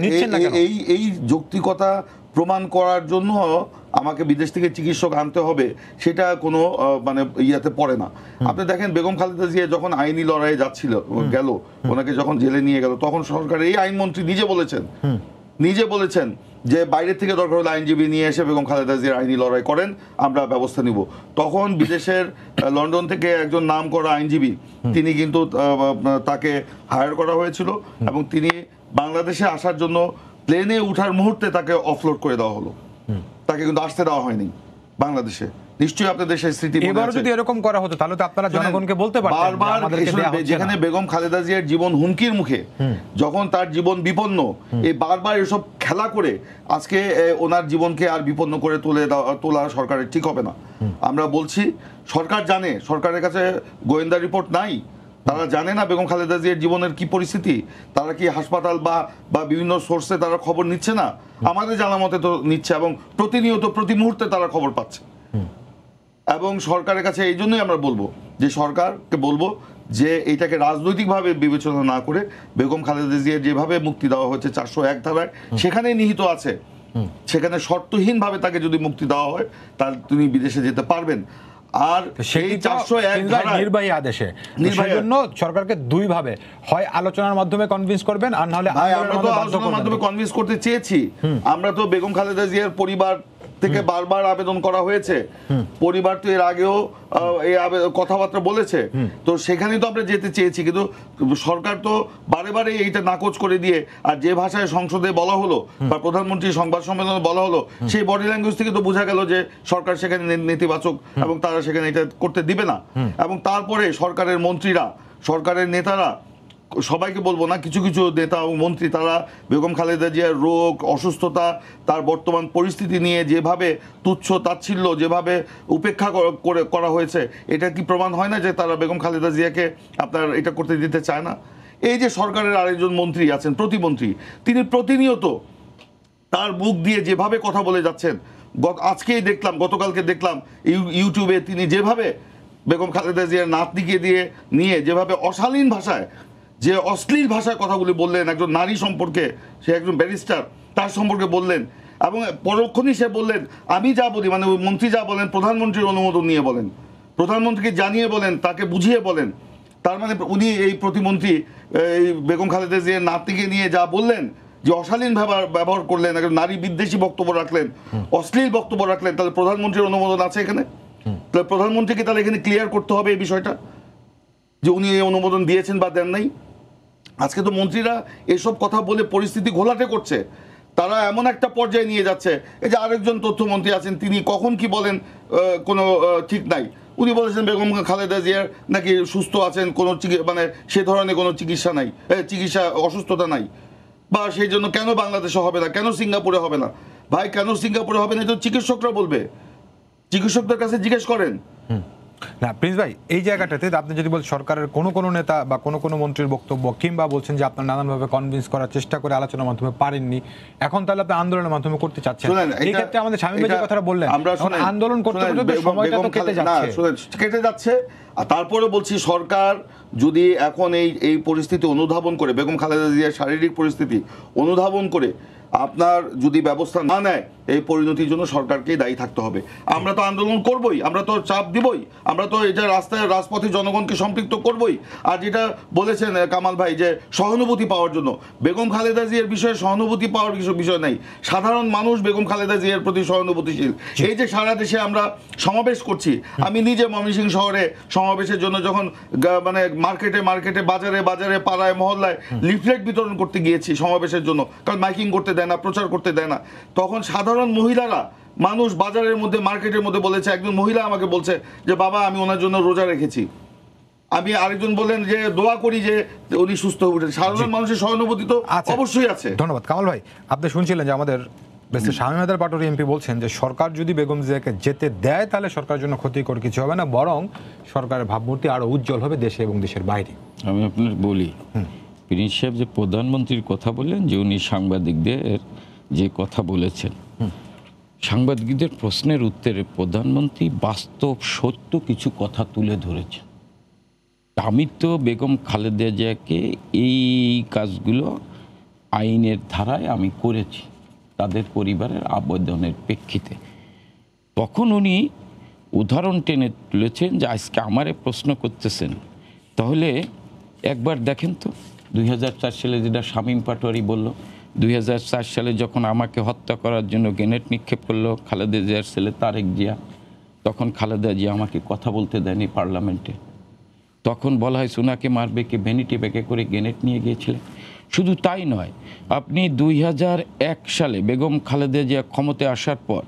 নিচ্ছেন না কেন? এই যৌক্তিকতা প্রমাণ করার জন্য আমাকে বিদেশ থেকে চিকিৎসক আনতে হবে, সেটা কোনো মানে ইয়াতে পড়ে না। আপনি দেখেন বেগম খালেদা জিয়া যখন আইনি লড়াইয়ে যাচ্ছিল, গেল, ওনাকে যখন জেলে নিয়ে গেল, তখন সরকার এই আইনমন্ত্রী নিজে বলেছেন যে বাইরে থেকে দরকার হলে আইনজীবী নিয়ে এসে বেগম খালেদা জিয়ার আইনি লড়াই করেন, আমরা ব্যবস্থা নিব। তখন বিদেশের লন্ডন থেকে একজন নাম করা আইনজীবী, তিনি কিন্তু তাকে হায়ার করা হয়েছিল এবং তিনি বাংলাদেশে আসার জন্য প্লেনে উঠার মুহূর্তে তাকে অফলোড করে দেওয়া হলো, তাকে কিন্তু আসতে দেওয়া হয়নি বাংলাদেশে। নিশ্চয়ই আপনাদের সেই স্মৃতি মনে এবারও আছে। যদি এরকম করা হতো তাহলে তো আপনারা জনগণকে বলতে পারতেন যে বারবার আমাদেরকে দেয়া হচ্ছে যেখানে না। বেগম খালেদা জিয়ার জীবন হুমকির মুখে, যখন তার জীবন বিপন্ন, এই বারবার এসব খেলা করে আজকে ওনার জীবনকে আর বিপন্ন করে তোলা সরকারের ঠিক হবে না। আমরা বলছি সরকার জানে, সরকারের কাছে গোয়েন্দা রিপোর্ট নাই, তারা জানে না বেগম খালেদা জিয়ার জীবনের কি পরিস্থিতি, তারা কি হাসপাতাল বা বিভিন্ন সোর্সে তারা খবর নিচ্ছে না? আমাদের জানা মতে তো নিচ্ছে, এবং প্রতিনিয়ত প্রতি মুহূর্তে তারা খবর পাচ্ছে। এবং সরকারের কাছে এই জন্যই আমরা বলবো যে সরকারকে বলবো যে এইটাকে রাজনৈতিকভাবে বিবেচনা না করে বেগম খালেদা জিয়ার যেভাবে মুক্তি দেওয়া হয়েছে 401 ধারায়, সেখানে নিহিত আছে, সেখানে শর্তহীনভাবে তাকে যদি মুক্তি দেওয়া হয় তাহলে তিনি বিদেশে যেতে পারবেন। আর সেই 401 ধারায় নির্বাহী আদেশে, নির্বাহী সেই জন্য সরকারকে দুই ভাবে, হয় আলোচনার মাধ্যমে কনভিন্স করবেন, আর নাহলে আমরা তো আলোচনার মাধ্যমে কনভিন্স করতে চেয়েছি। আমরা তো বেগম খালেদা জিয়ার পরিবার থেকে বারবার আবেদন করা হয়েছে, পরিবার তো এর আগেও এই কথাবার্তা বলেছে, তো সেখানে তো আমরা যেতে চেয়েছি, কিন্তু সরকার তো বারে বারে এইটা নাকচ করে দিয়ে, আর যে ভাষায় সংসদে বলা হলো বা প্রধানমন্ত্রী সংবাদ সম্মেলনে বলা হলো, সেই বডি ল্যাঙ্গুয়েজ থেকে তো বোঝা গেল যে সরকার সেখানে নেতিবাচক এবং তারা সেখানে এটা করতে দিবে না। এবং তারপরে সরকারের মন্ত্রীরা, সরকারের নেতারা, সবাইকে বলবো না, কিছু কিছু নেতা ও মন্ত্রী তারা বেগম খালেদা জিয়ার রোগ, অসুস্থতা, তার বর্তমান পরিস্থিতি নিয়ে যেভাবে তুচ্ছ তাচ্ছিল্য, যেভাবে উপেক্ষা করা হয়েছে, এটা কি প্রমাণ হয় না যে তারা বেগম খালেদা জিয়াকে আপনার এটা করতে দিতে চায় না? এই যে সরকারের আরেকজন মন্ত্রী আছেন, প্রতিমন্ত্রী, তিনি প্রতিনিয়ত তার মুখ দিয়ে যেভাবে কথা বলে যাচ্ছেন, আজকেই দেখলাম, গতকালকে দেখলাম ইউটিউবে তিনি যেভাবে বেগম খালেদা জিয়ার নাতনিকে নিয়ে যেভাবে অশালীন ভাষায়, যে অশ্লীল ভাষায় কথাগুলি বললেন, একজন নারী সম্পর্কে, সে একজন ব্যারিস্টার, তার সম্পর্কে বললেন, এবং পরক্ষণই সে বললেন আমি যা বলি, মানে ওই মন্ত্রী যা বলেন প্রধানমন্ত্রীর অনুমোদন নিয়ে বলেন, প্রধানমন্ত্রীকে জানিয়ে বলেন, তাকে বুঝিয়ে বলেন। তার মানে উনি এই প্রতিমন্ত্রী এই বেগম খালেদা জিয়ার নাতনিকে নিয়ে যা বললেন, যে অশালীন ব্যবহার করলেন, একজন নারী বিদ্বেষী বক্তব্য রাখলেন, অশ্লীল বক্তব্য রাখলেন, তাহলে প্রধানমন্ত্রীর অনুমোদন আছে এখানে? তাহলে প্রধানমন্ত্রীকে তাহলে এখানে ক্লিয়ার করতে হবে এই বিষয়টা, যে উনি এই অনুমোদন দিয়েছেন বা দেন নাই। আজকে তো মন্ত্রীরা এসব কথা বলে পরিস্থিতি ঘোলাটে করছে, তারা এমন একটা পর্যায়ে নিয়ে যাচ্ছে। এই যে আরেকজন তথ্যমন্ত্রী আছেন, তিনি কখন কি বলেন কোনো ঠিক নাই। উনি বলেছেন বেগম খালেদা জিয়ার নাকি সুস্থ আছেন, কোনো মানে সে ধরনের কোনো চিকিৎসা অসুস্থতা নাই, বা সেই জন্য কেন বাংলাদেশে হবে না, কেন সিঙ্গাপুরে হবে না? ভাই, কেন সিঙ্গাপুরে হবে না এটা চিকিৎসকরা বলবে, চিকিৎসকদের কাছে জিজ্ঞেস করেন। না প্রিন্স ভাই, এই জায়গাটাতে আপনি যদি বলেন সরকারের কোনো নেতা বা কোনো মন্ত্রীর বক্তব্য, কিংবা বলছেন যে আপনার নানানভাবে কনভিন্স করার চেষ্টা করে আলোচনার মাধ্যমে পারেননি, এখন তাহলে আপনি আন্দোলনের মাধ্যমে করতে চাচ্ছেন। এই ক্ষেত্রে আমাদের শামীম ভাই যে কথাটা বললেন, আন্দোলন করতে করতে সময়টা তো কেটে যাচ্ছে। আর তারপরে বলছি, সরকার যদি এখন এই পরিস্থিতি অনুধাবন করে, বেগম খালেদা জিয়ার শারীরিক পরিস্থিতি অনুধাবন করে আপনার যদি ব্যবস্থা না নেয়, এই পরিণতির জন্য সরকারকেই দায়ী থাকতে হবে। আমরা তো আন্দোলন করবই, আমরা তো চাপ দিবই, আমরা তো এটা রাজপথে জনগণকে সম্পৃক্ত করবই। আর যেটা বলেছেন কামাল ভাই, যে সহানুভূতি পাওয়ার জন্য, বেগম খালেদা জিয়ার বিষয়ে সহানুভূতি পাওয়ার কিছু বিষয় নাই। সাধারণ মানুষ বেগম খালেদা জিয়ার প্রতি সহানুভূতিশীল। এই যে সারা দেশে আমরা সমাবেশ করছি, আমি নিজে ময়মনসিংহ শহরে সমাবেশের জন্য যখন মানে মার্কেটে বাজারে পাড়ায় মহল্লায় লিফলেট বিতরণ করতে গিয়েছি সমাবেশের জন্য, কারণ মাইকিং করতে দেয় না, প্রচার করতে দেয় না, তখন সাধারণ মহিলারা, মানুষ বাজারের মধ্যে, মার্কেটের মধ্যে বলেছে, একজন মহিলা আমাকে বলছে যে বাবা আমি ওনার জন্য রোজা রেখেছি, আমি আরেকজন বলেন যে দোয়া করি যে উনি সুস্থ হয়ে উঠেন। সাধারণ মানুষের সহানুভূতি তো অবশ্যই আছে। ধন্যবাদ কামাল ভাই। আপনি শুনছিলেন যে আমাদের শামীম হায়দার পাটোয়ারী এমপি বলছেন যে সরকার যদি বেগম জিয়াকে যেতে দেয় তাহলে সরকারের জন্য ক্ষতিকর কিছু হবে না, বরং সরকারের ভাবমূর্তি আরো উজ্জ্বল হবে দেশে এবং দেশের বাইরে। আমি আপনার বলি, প্রিন্স সাহেব যে প্রধানমন্ত্রীর কথা বললেন, যে উনি সাংবাদিকদের যে কথা বলেছেন, সাংবাদিকদের প্রশ্নের উত্তরে প্রধানমন্ত্রী বাস্তব সত্য কিছু কথা তুলে ধরেছেন। আমি তো বেগম খালেদা জিয়াকে এই কাজগুলো আইনের ধারায় আমি করেছি তাদের পরিবারের আবেদনের প্রেক্ষিতে। তখন উনি উদাহরণ টেনে তুলেছেন যে আজকে আমারে প্রশ্ন করতেছেন, তাহলে একবার দেখেন তো 2004 সালে যেটা শামীম পাটোয়ারী বলল, 2004 সালে যখন আমাকে হত্যা করার জন্য গ্রেনেড নিক্ষেপ করলো খালেদা জিয়ার ছেলে তারেক জিয়া, তখন খালেদা জিয়া আমাকে কথা বলতে দেয়নি পার্লামেন্টে। তখন বলা হয় সোনাকে মারবে কে, ভ্যানিটি ব্যাগে করে গ্রেনেড নিয়ে গিয়েছিলেন। শুধু তাই নয়, আপনি 2001 সালে বেগম খালেদা জিয়া ক্ষমতায় আসার পর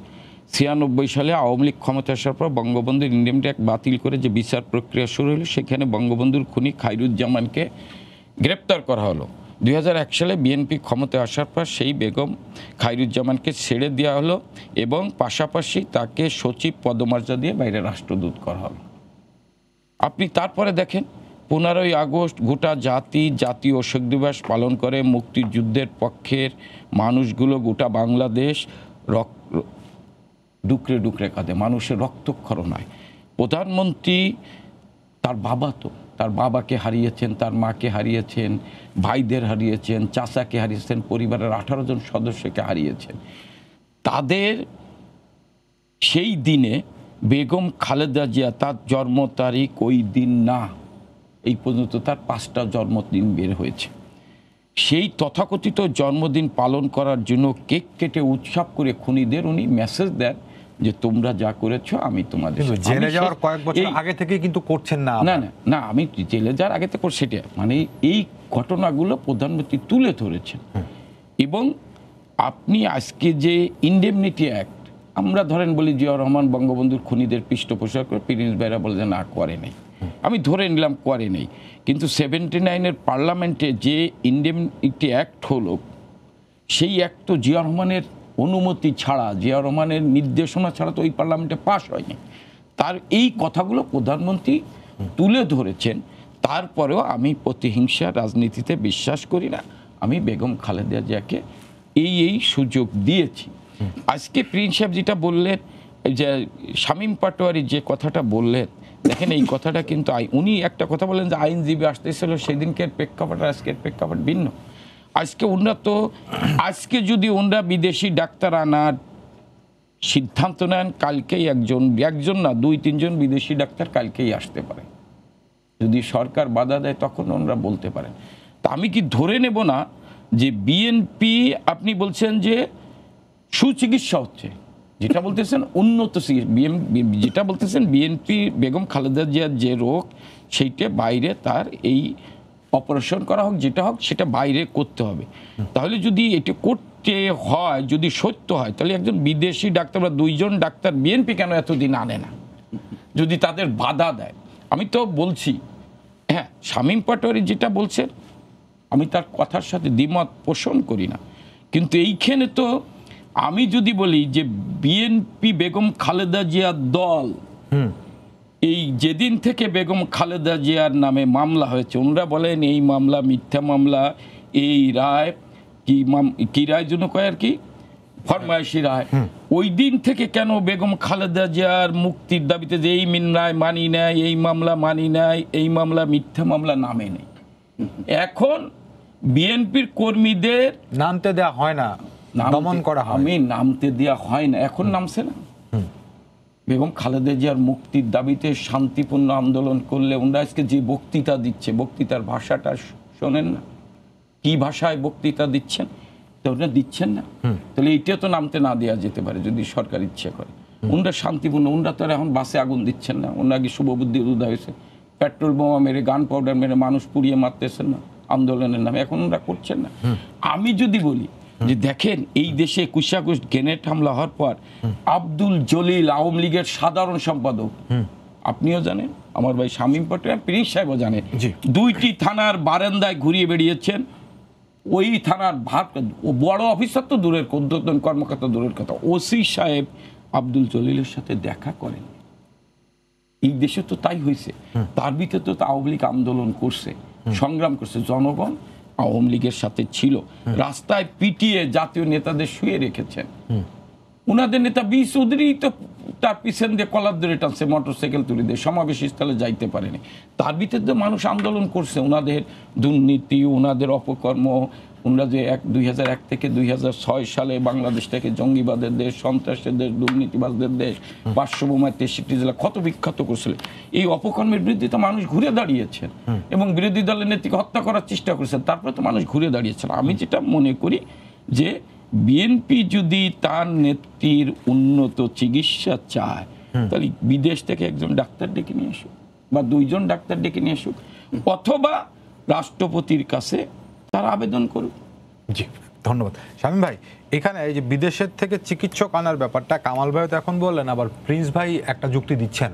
96 সালে আওয়ামী লীগ ক্ষমতা আসার পর বঙ্গবন্ধুর ইন্ডেমনিটি অ্যাক্ট বাতিল করে যে বিচার প্রক্রিয়া শুরু হলো, সেখানে বঙ্গবন্ধুর খুনি খায়রুজ্জামানকে গ্রেপ্তার করা হলো। 2001 সালে বিএনপি ক্ষমতায় আসার পর সেই বেগম খায়রুজ্জামানকে ছেড়ে দেওয়া হলো এবং পাশাপাশি তাকে সচিব পদমর্যাদা দিয়ে বাইরে রাষ্ট্রদূত করা হলো। আপনি তারপরে দেখেন 15ই আগস্ট গোটা জাতীয় শোক দিবস পালন করে, মুক্তিযুদ্ধের পক্ষের মানুষগুলো গোটা বাংলাদেশ ডুকরে ডুকরে কাঁদে, মানুষের রক্তক্ষরণ হয়। প্রধানমন্ত্রী তার বাবাকে হারিয়েছেন, তার মাকে হারিয়েছেন, ভাইদের হারিয়েছেন, চাচাকে হারিয়েছেন, পরিবারের 18 জন সদস্যকে হারিয়েছেন। তাদের সেই দিনে বেগম খালেদা জিয়া তার জন্ম তারিখ ওই দিন না, এই পর্যন্ত তার 5টা জন্মদিন বের হয়েছে। সেই তথাকথিত জন্মদিন পালন করার জন্য কেক কেটে উৎসব করে খুনিদের উনি মেসেজ দেন যে তোমরা যা করেছো আমি তোমাদের জেলে যাওয়ার কয়েক বছর আগে থেকে কিন্তু করছেন না। না আমি জেলে যাওয়ার আগে থেকে সেটা মানে এই ঘটনাগুলো প্রধানমন্ত্রী তুলে ধরেছেন। এবং আপনি আজকে যে ইন্ডেমনিটি অ্যাক্ট, আমরা ধরেন বলি জিয়াউর রহমান বঙ্গবন্ধুর খুনিদের পৃষ্ঠপোষক করে, প্রিন্স ভাইরা বলে যে না করে নেই, আমি ধরে নিলাম করে নেই, কিন্তু 79-এর পার্লামেন্টে যে ইন্ডেমনিটি অ্যাক্ট হলো, সেই অ্যাক্ট তো জিয়াউর রহমানের অনুমতি ছাড়া, জিয়াউর রহমানের নির্দেশনা ছাড়া তো ওই পার্লামেন্টে পাশ হয়নি। তার এই কথাগুলো প্রধানমন্ত্রী তুলে ধরেছেন। তারপরেও আমি প্রতিহিংসা রাজনীতিতে বিশ্বাস করি না, আমি বেগম খালেদা জিয়াকে এই সুযোগ দিয়েছি। আজকে প্রিন্স সাহেব যেটা বললেন, যে শামীম পাটোয়ারি যে কথাটা বললেন, দেখেন এই কথাটা কিন্তু উনি একটা কথা বললেন যে আইনজীবী আসতেছিল, সেদিনকের প্রেক্ষাপট আর আজকের প্রেক্ষাপট ভিন্ন। আজকে যদি ওনারা বিদেশি ডাক্তার আনার সিদ্ধান্ত নেন, কালকেই একজন না 2-3 জন বিদেশি ডাক্তার কালকেই আসতে পারে। যদি সরকার বাধা দেয় তখন ওনারা বলতে পারেন। তা আমি কি ধরে নেব না যে বিএনপি, আপনি বলছেন যে সুচিকিৎসা হচ্ছে, যেটা বলতেছেন উন্নত যেটা বলতেছেন বিএনপি বেগম খালেদা জিয়ার যে রোগ, সেইটা বাইরে তার এই অপারেশন করা হোক, যেটা হোক সেটা বাইরে করতে হবে। তাহলে যদি এটা করতে হয়, যদি সত্য হয়, তাহলে একজন বিদেশি ডাক্তার বা 2 জন ডাক্তার বিএনপি কেন এতদিন আনে না, যদি তাদের বাধা দেয়? আমি তো বলছি, হ্যাঁ শামীম পাটোয়ারি যেটা বলছেন আমি তার কথার সাথে দ্বিমত পোষণ করি না, কিন্তু এইখানে তো আমি যদি বলি যে বিএনপি বেগম খালেদা জিয়ার দল, এই যেদিন থেকে বেগম খালেদা জিয়ার নামে মামলা হয়েছে, ওনারা বলেন এই মামলা মিথ্যা মামলা, এই রায় কি রায় জন্য কয় আর কি ফরমায়েশি রায়, ওই দিন থেকে কেন বেগম খালেদা জিয়ার মুক্তির দাবিতে যে এই রায় মানি নেয়, এই মামলা মানি নেয়, এই মামলা মিথ্যা মামলা নামে নেই? এখন বিএনপির কর্মীদের নামতে দেওয়া হয় না, দমন করা হয়। আমি নামতে দেওয়া হয় না, এখন নামছে না। বেগম খালেদা জিয়ার মুক্তির দাবিতে শান্তিপূর্ণ আন্দোলন করলে ওনারা আজকে যে বক্তৃতা দিচ্ছে, বক্তৃতার ভাষাটা শোনেন না, কি ভাষায় বক্তৃতা দিচ্ছেন, তো ওনারা দিচ্ছেন না। তাহলে এইটা তো নামতে না দেওয়া যেতে পারে যদি সরকার ইচ্ছে করে। ওনারা শান্তিপূর্ণ, ওনারা তো এখন বাসে আগুন দিচ্ছেন না, ওনারা আগে শুভবুদ্ধি উদয় হয়েছে, পেট্রোল বোমা মেরে, গান পাউডার মেরে মানুষ পুড়িয়ে মারতেছেন না আন্দোলনের নামে, এখন ওনারা করছেন না। আমি যদি বলি যে দেখেন এই দেশে 21 আগস্ট গ্রেনেড হামলা হওয়ার পর আব্দুল জলিল আওয়ামী লীগের সাধারণ সম্পাদক, আপনিও জানেন, আমার ভাই শামীম পাটোয়ারি প্রিন্স সাহেবও জানেন, 2টি থানার বারান্দায় ঘুরিয়ে বেরিয়েছেন। ওই থানার বড় অফিসার তো দূরের, ঊর্ধ্বতন কর্মকর্তা দূরের কথা, ওসি সাহেব আব্দুল জলিলের সাথে দেখা করেন। এই দেশে তো তাই হয়েছে। তার ভিতরে তো আওয়ামী লীগ আন্দোলন করছে, সংগ্রাম করছে, জনগণ আওয়ামী লীগের সাথে ছিল, রাস্তায় পিটিয়ে জাতীয় নেতাদের শুয়ে রেখেছেন। উনাদের নেতা বি চৌধুরী তো তার পিছন দিয়ে কলার ধরে টানছে, মোটরসাইকেল তুলে দিয়ে সমাবেশ স্থলে যাইতে পারেনি। তার ভিতরে তো মানুষ আন্দোলন করছে, ওনাদের দুর্নীতি, ওনাদের অপকর্ম, ওনারা যে 2001 থেকে 2006 সালে বাংলাদেশটাকে জঙ্গিবাদের দেশ, সন্ত্রাসের দেশ, দুর্নীতিবাজদের দেশ, 500 বোমায় 63 জেলা ক্ষত বিক্ষত করছিল। এই অপকর্মের বিরুদ্ধে তো মানুষ ঘুরে দাঁড়িয়েছেন এবং বিরোধী দলের নেত্রীকে হত্যা করার চেষ্টা করেছেন, তারপরে তো মানুষ ঘুরে দাঁড়িয়েছেন। আমি যেটা মনে করি যে বিএনপি যদি তার নেত্রীর উন্নত চিকিৎসা চায়, তাহলে বিদেশ থেকে একজন ডাক্তার ডেকে নিয়ে আসুক বা 2 জন ডাক্তার ডেকে নিয়ে আসুক, অথবা রাষ্ট্রপতির কাছে তার আবেদন করুক। জি, ধন্যবাদ শামীম ভাই। এখানে এই যে বিদেশের থেকে চিকিৎসক আনার ব্যাপারটা কামাল ভাই তো এখন বললেন, আবার প্রিন্স ভাই একটা যুক্তি দিচ্ছেন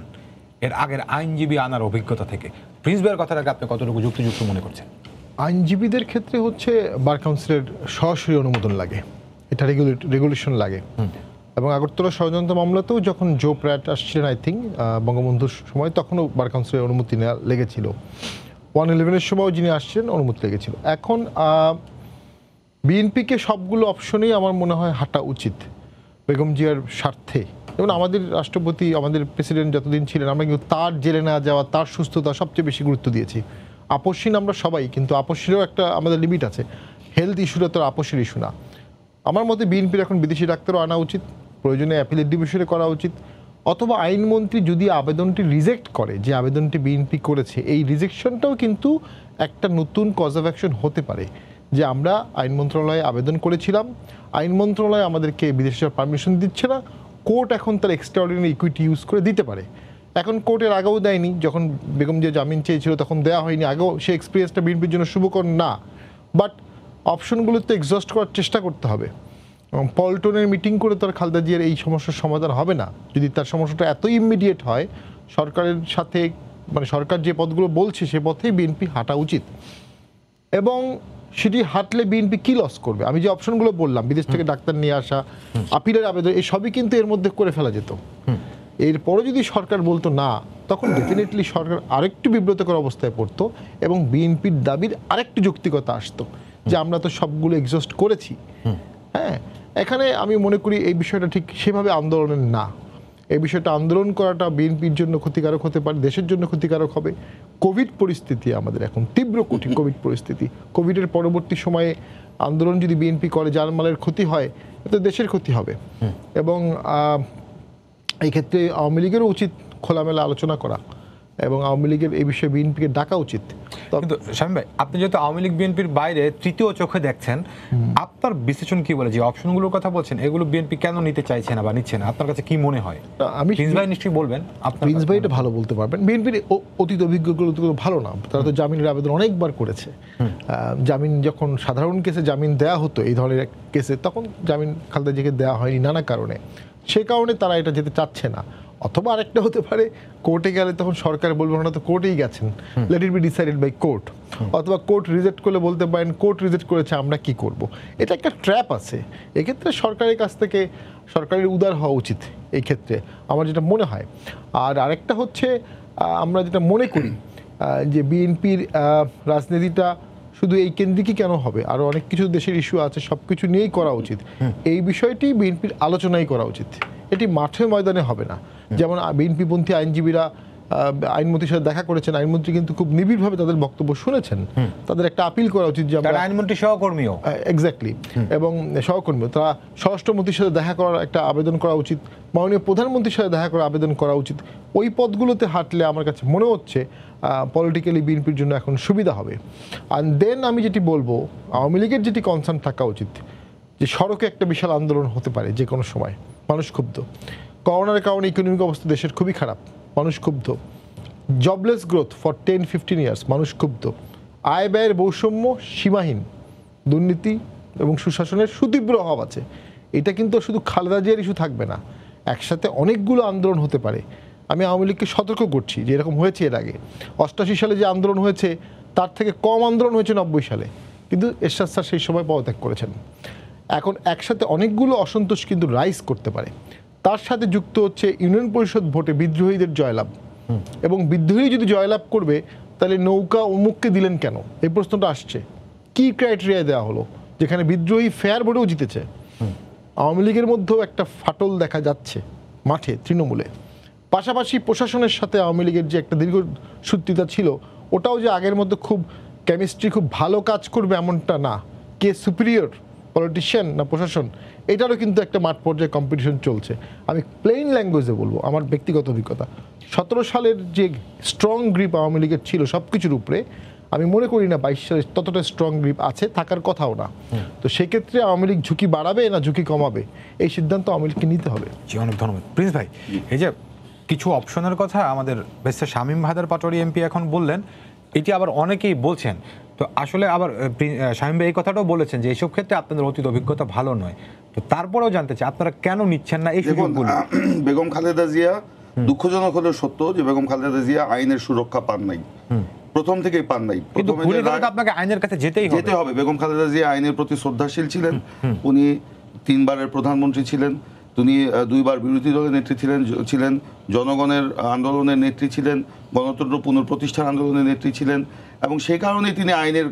এর আগের আইনজীবী আনার অভিজ্ঞতা থেকে। প্রিন্স ভাইয়ের কথাটাকে আপনি কতটুকু যুক্তিযুক্ত মনে করছেন? আইনজীবীদের ক্ষেত্রে হচ্ছে বার কাউন্সিলের সরাসরি অনুমোদন লাগে, এটা রেগুলেশন লাগে। এবং আগরতলা ষড়যন্ত্র মামলাতেও যখন জো প্র্যাট আসছিলেন আই থিঙ্ক বঙ্গবন্ধুর সময়, তখনও বার কাউন্সিলের অনুমতি নেওয়া লেগেছিল। 111-এর সময়ও যিনি আসছেন অনুমতি লেগেছিল। এখন বিএনপিকে সবগুলো অপশনেই আমার মনে হয় হাঁটা উচিত বেগম জিয়ার স্বার্থে। যেমন আমাদের রাষ্ট্রপতি, আমাদের প্রেসিডেন্ট যতদিন ছিলেন, আমরা কিন্তু তার জেলে না যাওয়া, তার সুস্থতা সবচেয়ে বেশি গুরুত্ব দিয়েছি। আপসহীন আমরা সবাই, কিন্তু আপসেরও একটা আমাদের লিমিট আছে। হেলথ ইস্যুটা তো আপসের ইস্যু না। আমার মতে বিএনপির এখন বিদেশি ডাক্তারও আনা উচিত, প্রয়োজনে অ্যাপিলেট ডিভিশনে করা উচিত, অথবা আইনমন্ত্রী যদি আবেদনটি রিজেক্ট করে, যে আবেদনটি বিএনপি করেছে, এই রিজেকশনটাও কিন্তু একটা নতুন কজ অফ অ্যাকশন হতে পারে। যে আমরা আইন মন্ত্রণালয়ে আবেদন করেছিলাম, আইন মন্ত্রণালয় আমাদেরকে বিদেশে যাওয়ার পারমিশন দিচ্ছে না, কোর্ট এখন তার এক্সট্রাঅর্ডিনারি ইকুইটি ইউজ করে দিতে পারে। এখন কোর্টের আগেও দেয়নি, যখন বেগম যে জামিন চেয়েছিল তখন দেওয়া হয়নি, আগেও সেই এক্সপিরিয়েন্সটা বিএনপির জন্য শুভকর না। বাট অপশনগুলো তো এক্সস্ট করার চেষ্টা করতে হবে। পল্টনের মিটিং করে তার খালেদা জিয়ার এই সমস্যার সমাধান হবে না। যদি তার সমস্যাটা এত ইমিডিয়েট হয়, সরকারের সাথে মানে সরকার যে পথগুলো বলছে সে পথেই বিএনপি হাঁটা উচিত। এবং সেটি হাঁটলে বিএনপি কি লস করবে? আমি যে অপশনগুলো বললাম, বিদেশ থেকে ডাক্তার নিয়ে আসা, আপিলের আবেদন, এই সবই কিন্তু এর মধ্যে করে ফেলা যেত। এরপরে যদি সরকার বলতো না, তখন ডেফিনেটলি সরকার আরেকটু বিব্রতকর অবস্থায় পড়তো এবং বিএনপির দাবির আরেকটু যৌক্তিকতা আসতো যে আমরা তো সবগুলো এক্সস্ট করেছি। হ্যাঁ, এখানে আমি মনে করি এই বিষয়টা ঠিক সেভাবে আন্দোলনের না। এই বিষয়টা আন্দোলন করাটা বিএনপির জন্য ক্ষতিকারক হতে পারে, দেশের জন্য ক্ষতিকারক হবে। কোভিড পরিস্থিতি আমাদের এখন তীব্র কঠিন কোভিড পরিস্থিতি। কোভিডের পরবর্তী সময়ে আন্দোলন যদি বিএনপি করে, জানমালের ক্ষতি হয়, এতে দেশের ক্ষতি হবে। এবং এই ক্ষেত্রে আওয়ামী লীগেরও উচিত খোলামেলা আলোচনা করা এবং আওয়ামী লীগের এই বিষয়ে বিএনপিকে ডাকা উচিত। কিন্তু শামীম ভাই, আপনি যেহেতু আওয়ামী লীগ বিএনপির বাইরে তৃতীয় চোখে দেখছেন, আপনার বিশ্লেষণ কি বলে? যে অপশনগুলোর কথা বলছেন, এগুলো বিএনপি কেন নিতে চাইছে না বা নিচ্ছে না, আপনার কাছে কি মনে হয়? আমি প্রিন্স ভাই নিশ্চয়ই বলবেন, প্রিন্স ভাই এটা ভালো বলতে পারবেন। বিএনপির অতীত অভিজ্ঞতাগুলো তো ভালো না, তারা তো জামিনের আবেদন অনেকবার করেছে। জামিন যখন সাধারণ কেসে জামিন দেওয়া হতো এই ধরনের কেসে, তখন জামিন খালেদা জিয়াকে দেওয়া হয়নি নানা কারণে। সে কারণে তারা এটা যেতে চাচ্ছে না। অথবা আরেকটা হতে পারে, কোর্টে গেলে তখন সরকার বলবে না তো কোর্টেই গেছেন, let it be decided by court. অথবা কোর্ট রিজেক্ট করলে বলতে পারেন কোর্ট রিজেক্ট করেছে, আমরা কি করব। এটা একটা ট্র্যাপ আছে। এক্ষেত্রে সরকারের কাছ থেকে সরকারের উদার হওয়া উচিত এই ক্ষেত্রে, আমার যেটা মনে হয়। আর আরেকটা হচ্ছে, আমরা যেটা মনে করি যে বিএনপির রাজনীতিটা শুধু এই কেন্দ্রিকই কেন হবে, আরও অনেক কিছু দেশের ইস্যু আছে, সব কিছু নিয়েই করা উচিত। এই বিষয়টি বিএনপির আলোচনাই করা উচিত, এটি মাঠে ময়দানে হবে না। যেমন বিএনপিপন্থী আইনজীবীরা আইনমন্ত্রীর সাথে দেখা করেছেন, আইনমন্ত্রী কিন্তু খুব নিবিড়ভাবে তাদের বক্তব্য শুনেছেন। তাদের একটা আপিল করা উচিত যে আমরা আইনমন্ত্রী সহকর্মীও, এক্স্যাক্টলি, এবং সহকর্মী, তারা স্বরাষ্ট্রমন্ত্রীর সাথে দেখা করার একটা আবেদন করা উচিত, মাননীয় প্রধানমন্ত্রীর সাথে দেখা করার আবেদন করা উচিত। ওই পথগুলোতে হাঁটলে আমার কাছে মনে হচ্ছে পলিটিক্যালি বিএনপির জন্য এখন সুবিধা হবে। আর দেন আমি যেটি বলবো, আওয়ামী লীগের যেটি কনসার্ন থাকা উচিত যে সড়কে একটা বিশাল আন্দোলন হতে পারে যে কোনো সময়। মানুষ ক্ষুব্ধ, করোনার কারণে ইকোনমিক অবস্থা দেশের খুবই খারাপ, মানুষ ক্ষুব্ধ। জবলেস গ্রোথ ফর 10-15 ইয়ার্স, মানুষ ক্ষুব্ধ। আয় ব্যয়ের বৈষম্য সীমাহীন, দুর্নীতি এবং সুশাসনের সুতীব্র অভাব আছে। এটা কিন্তু শুধু খালেদা জিয়ার ইস্যু থাকবে না, একসাথে অনেকগুলো আন্দোলন হতে পারে। আমি আওয়ামী লীগকে সতর্ক করছি যে এরকম হয়েছে এর আগে। 88 সালে যে আন্দোলন হয়েছে তার থেকে কম আন্দোলন হয়েছে 90 সালে, কিন্তু এরশাদ স্যার সেই সময় পদত্যাগ করেছেন। এখন একসাথে অনেকগুলো অসন্তোষ কিন্তু রাইজ করতে পারে। তার সাথে যুক্ত হচ্ছে ইউনিয়ন পরিষদ ভোটে বিদ্রোহীদের জয়লাভ, এবং বিদ্রোহী যদি জয়লাভ করবে তাহলে নৌকা অমুককে দিলেন কেন, এই প্রশ্নটা আসছে। কি ক্রাইটেরিয়া দেওয়া হলো যেখানে বিদ্রোহী ফেয়ার ভোটেও জিতেছে? আওয়ামী লীগের মধ্যেও একটা ফাটল দেখা যাচ্ছে মাঠে, তৃণমূলে। পাশাপাশি প্রশাসনের সাথে আওয়ামী লীগের যে একটা দীর্ঘ সূত্রিতা ছিল, ওটাও যে আগের মধ্যে খুব কেমিস্ট্রি খুব ভালো কাজ করবে এমনটা না। কে সুপিরিয়র, পলিটিশিয়ান না প্রশাসন, এটারও কিন্তু একটা মাঠ পর্যায়ে কম্পিটিশন চলছে। আমি প্লেইন ল্যাঙ্গুয়েজে বলবো, আমার ব্যক্তিগত অভিজ্ঞতা, 17 সালের যে স্ট্রং গ্রিপ আওয়ামী লীগের ছিল সব কিছুর উপরে, আমি মনে করি না 22 সালে ততটা স্ট্রং গ্রিপ আছে, থাকার কথাও না। তো সেক্ষেত্রে আওয়ামী লীগ ঝুঁকি বাড়াবে না ঝুঁকি কমাবে, এই সিদ্ধান্ত আওয়ামী লীগকে নিতে হবে। জি, অনেক ধন্যবাদ। প্রিন্স ভাই, এই যে কিছু অপশনের কথা আমাদের বেশি শামীম হায়দার পাটোয়ারি এমপি এখন বললেন, এটি আবার অনেকেই বলছেন। তো আসলে আবার শামীম ভাই এই কথাটাও বলেছেন যে এইসব ক্ষেত্রে আপনাদের অতীত অভিজ্ঞতা ভালো নয়। তো তারপরেও জানতে চাই আপনারা কেন নিচ্ছেন না এই দেখুন, সুযোগগুলো? বেগম খালেদা জিয়া, দুঃখজনক হলেও সত্য যে বেগম খালেদা জিয়া আইনের সুরক্ষা পান নাই, প্রথম থেকেই পান নাই। কিন্তু প্রথমে ঘুরে যে দাঁড়াতে রায়- আপনাকে আইনের কাছে যেতেই যেতে হবে। বেগম খালেদা জিয়া আইনের প্রতি শ্রদ্ধাশীল ছিলেন। উনি 3 বারের প্রধানমন্ত্রী ছিলেন, তিনি 2 বার বিরোধী দলের নেত্রী ছিলেন, জনগণের আন্দোলনের নেত্রী ছিলেন, গণতন্ত্র পুনঃপ্রতিষ্ঠার আন্দোলনের নেত্রী ছিলেন, এবং সেই কারণেই তিনি আইনের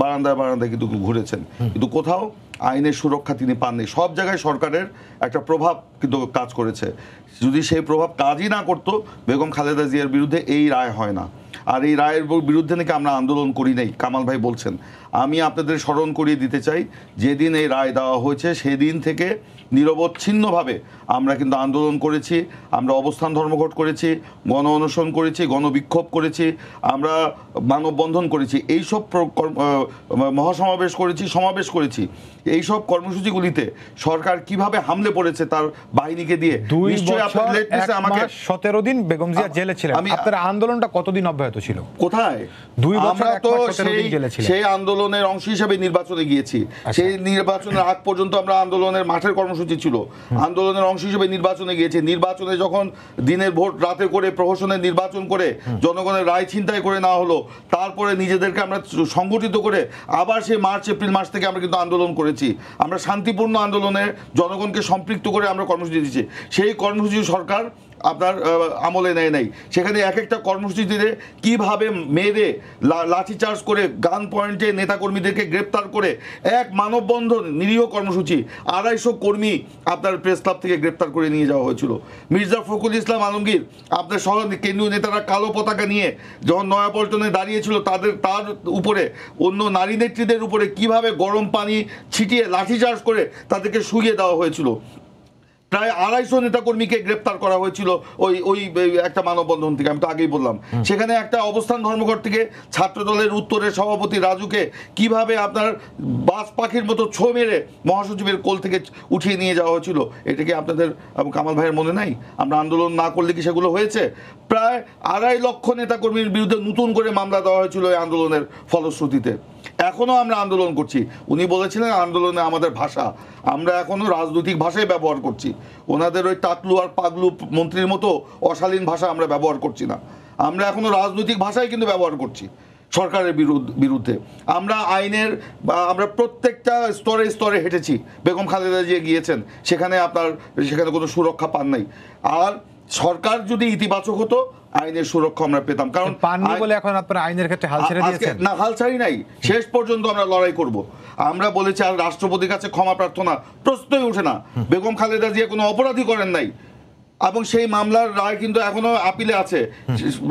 বারান্দায় বারান্দায় কিন্তু ঘুরেছেন, কিন্তু কোথাও আইনের সুরক্ষা তিনি পাননি। সব জায়গায় সরকারের একটা প্রভাব কিন্তু কাজ করেছে। যদি সেই প্রভাব কাজই না করতো, বেগম খালেদা জিয়ার বিরুদ্ধে এই রায় হয় না। আর এই রায়ের বিরুদ্ধে নাকি আমরা আন্দোলন করি নাই, কামাল ভাই বলছেন। আমি আপনাদের স্মরণ করিয়ে দিতে চাই, যেদিন এই রায় দেওয়া হয়েছে সেদিন থেকে নিরবচ্ছিন্নভাবে আমরা কিন্তু আন্দোলন করেছি, আমরা অবস্থান ধর্মঘট করেছি, গণ অনশন করেছি, গণবিক্ষোভ করেছি, আমরা মানববন্ধন করেছি, এইসব মহাসমাবেশ করেছি, সমাবেশ করেছি। এইসব কর্মসূচিগুলিতে সরকার কিভাবে হামলে পড়েছে তার বাহিনীকে দিয়ে। 2 নিশ্চয়ই বছর আপনার latest 1 মাস 17 দিন বেগম জিয়া জেলে ছিলেন। আপনার আন্দোলনটা কতদিন অব্যাহত ছিল? কোথায়? 2 বছর আমরা 1 তো মাস 17 দিন জেলে ছিলেন। সেই আন্দোলনের অংশ হিসেবে নির্বাচনে গিয়েছি। সেই নির্বাচনের আগ পর্যন্ত আমরা আন্দোলনের মাঠের কর্মসূচি ছিল, আন্দোলনের অংশ হিসেবে নির্বাচনে গিয়েছি। নির্বাচনে যখন দিনের ভোট রাতে করে প্রহসনের নির্বাচন করে জনগণের রায় ছিনতাই করে নেওয়া হলো, তারপরে নিজেদেরকে আমরা সংগঠিত করে আবার সেই মার্চ এপ্রিল মাস থেকে আমরা কিন্তু আন্দোলন করেছি। আমরা শান্তিপূর্ণ আন্দোলনে জনগণকে সম্পৃক্ত করে আমরা কর্মসূচি দিচ্ছি। সেই কর্মসূচি সরকার আপনার আমলে নেয় নাই। সেখানে এক একটা কর্মসূচিতে কিভাবে মেরে লাঠিচার্জ করে গান পয়েন্টে নেতাকর্মীদেরকে গ্রেপ্তার করে এক মানববন্ধন নিরীহ কর্মসূচি 250 কর্মী আপনার প্রেস ক্লাব থেকে গ্রেপ্তার করে নিয়ে যাওয়া হয়েছিল। মির্জা ফখরুল ইসলাম আলমগীর আপনার সহ কেন্দ্রীয় নেতারা কালো পতাকা নিয়ে যখন নয়াপল্টনে দাঁড়িয়েছিল, তার উপরে অন্য নারী নেত্রীদের উপরে কিভাবে গরম পানি ছিটিয়ে লাঠিচার্জ করে তাদেরকে শুইয়ে দেওয়া হয়েছিল। প্রায় 250 নেতাকর্মীকে গ্রেপ্তার করা হয়েছিল ওই একটা মানববন্ধন থেকে। আমি তো আগেই বললাম, সেখানে একটা অবস্থান ধর্মঘট থেকে ছাত্রদলের উত্তরের সভাপতি রাজুকে কিভাবে আপনার বাজ পাখির মতো ছো মেরে মহাসচিবের কোল থেকে উঠিয়ে নিয়ে যাওয়া হয়েছিল। এটা কি আপনাদের কামাল ভাইয়ের মনে নাই? আমরা আন্দোলন না করলে কি সেগুলো হয়েছে? প্রায় 2.5 লক্ষ নেতাকর্মীর বিরুদ্ধে নতুন করে মামলা দেওয়া হয়েছিল এই আন্দোলনের ফলশ্রুতিতে। এখনো আমরা আন্দোলন করছি। উনি বলেছিলেন আন্দোলনে আমাদের ভাষা, আমরা এখনো রাজনৈতিক ভাষায় ব্যবহার করছি। ওনাদের ওই টাকলু আর পাগলু মন্ত্রীর মতো অশালীন ভাষা আমরা ব্যবহার করছি না, আমরা এখনো রাজনৈতিক ভাষায় কিন্তু ব্যবহার করছি সরকারের বিরুদ্ধে। আমরা আইনের আমরা প্রত্যেকটা স্তরে স্তরে হেঁটেছি। বেগম খালেদা জিয়া গিয়েছেন, সেখানে কোনো সুরক্ষা পান নাই। আর সরকার যদি ইতিবাচক হতো, আইনের সুরক্ষা আমরা পেতাম। কারণ পাননি বলে এখন আপনারা আইনের ক্ষেত্রে হাল ছেড়ে দিয়েছেন? না, হাল ছাড়ি নাই, শেষ পর্যন্ত আমরা লড়াই করব। আমরা বলেছি আর রাষ্ট্রপতির কাছে ক্ষমা প্রার্থনা প্রশ্নই ওঠে না। বেগম খালেদা জিয়া কোনো অপরাধী করেন নাই, এবং সেই মামলার রায় কিন্তু এখনো আপিলে আছে।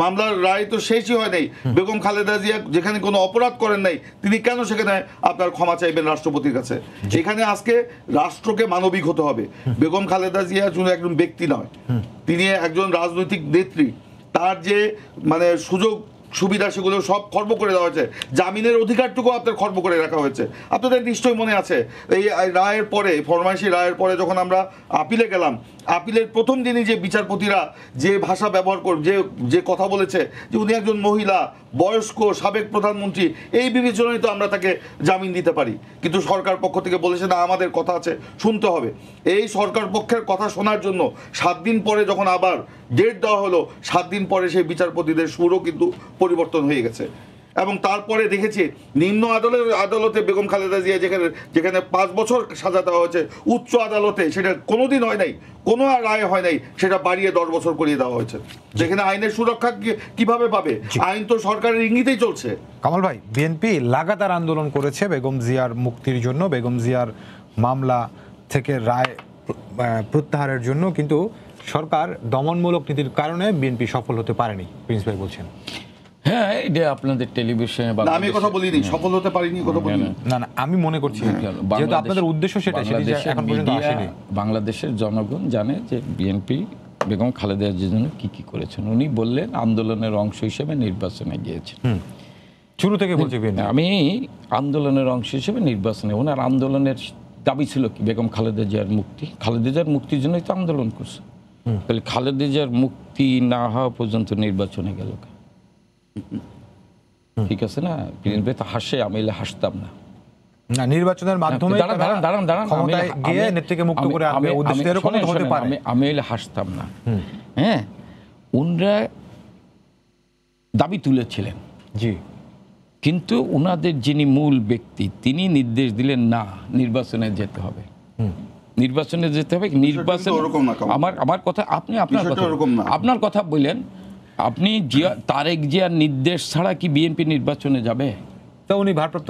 মামলার রায় তো শেষই হয় নাই। বেগম খালেদা জিয়া যেখানে কোনো অপরাধ করেন নাই, তিনি কেন সেখানে আপনার ক্ষমা চাইবেন রাষ্ট্রপতির কাছে? এখানে আজকে রাষ্ট্রকে মানবিক হতে হবে। বেগম খালেদা জিয়া শুধু একজন ব্যক্তি নয়, তিনি একজন রাজনৈতিক নেত্রী। তার যে মানে সুযোগ সুবিধা সেগুলো সব খর্ব করে দেওয়া হয়েছে। জামিনের অধিকারটুকু আপনার খর্ব করে রাখা হয়েছে। আপনাদের নিশ্চয়ই মনে আছে এই রায়ের পরে, ফরমাইশি রায়ের পরে যখন আমরা আপিলে গেলাম, আপিলের প্রথম দিনই যে বিচারপতিরা যে ভাষা ব্যবহার যে কথা বলেছে যে উনি একজন মহিলা, বয়স্ক, সাবেক প্রধানমন্ত্রী, এই বিবেচনায় তো আমরা তাকে জামিন দিতে পারি। কিন্তু সরকার পক্ষ থেকে বলেছে না, আমাদের কথা আছে, শুনতে হবে। এই সরকার পক্ষের কথা শোনার জন্য 7 দিন পরে যখন আবার ডেট দেওয়া হলো, 7 দিন পরে সেই বিচারপতিদের সুরও কিন্তু পরিবর্তন হয়ে গেছে। এবং তারপরে দেখেছি নিম্ন আদালতে বেগম খালেদা জিয়া যেখানে 5 বছর সাজা দেওয়া হয়েছে, উচ্চ আদালতে সেটা কোনোদিন হয় নাই, কোনো রায় হয় নাই, সেটা বাড়িয়ে 10 বছর করিয়ে দেওয়া হয়েছে। যেখানে আইনের সুরক্ষা কিভাবে পাবে? আইন তো সরকারের ইঙ্গিতেই চলছে। কামাল ভাই, বিএনপি লাগাতার আন্দোলন করেছে বেগম জিয়ার মুক্তির জন্য, বেগম জিয়ার মামলা থেকে রায় প্রত্যাহারের জন্য, কিন্তু সরকার দমনমূলক নীতির কারণে বিএনপি সফল হতে পারেনি, প্রিন্স ভাই বলছেন। হ্যাঁ, এটা আপনাদের টেলিভিশনে আমি কথা বলিনি সফল হতে পারিনি, কথা বলিনি। না, আমি মনে করছি যেহেতু আপনাদের উদ্দেশ্য সেটা, এখন পর্যন্ত আসেনি। বাংলাদেশের জনগণ জানে যে বিএনপি বেগম খালেদা জিয়ার জন্য কি করেছেন। উনি বললেন আন্দোলনের অংশ হিসেবে নির্বাচনে গিয়েছেন। শুরু থেকে বলছি বিএনপি আমি আন্দোলনের অংশ হিসেবে নির্বাচনে, ওনার আন্দোলনের দাবি ছিল কি? বেগম খালেদা জিয়ার মুক্তি। খালেদা জিয়ার মুক্তির জন্যই তো আন্দোলন করছে। তাহলে খালেদা জিয়ার মুক্তি না হওয়া পর্যন্ত নির্বাচনে গেল, ঠিক আছে না? বিএনপি তো হাসে, আমি হাসতাম না। না, নির্বাচনের মাধ্যমে দাঁড়ান ক্ষমতায় গিয়ে নেত্রীকে মুক্ত করে আনবে উদ্দেশ্য এরকম হতে পারে। আমি এলে হাসতাম না। হ্যাঁ, উনরা দাবি তুলেছিলেন, জি, কিন্তু উনাদের যিনি মূল ব্যক্তি তিনি নির্দেশ দিলেন না, নির্বাচনে যেতে হবে, নির্বাচনে যেতে হবে। নির্বাচন আমার কথা, আপনি আপনার কথা বললেন, আপনি তারেক জিয়ার নির্দেশ ছাড়া কি বিএনপি নির্বাচনে যাবে? তো উনি ভারপ্রাপ্ত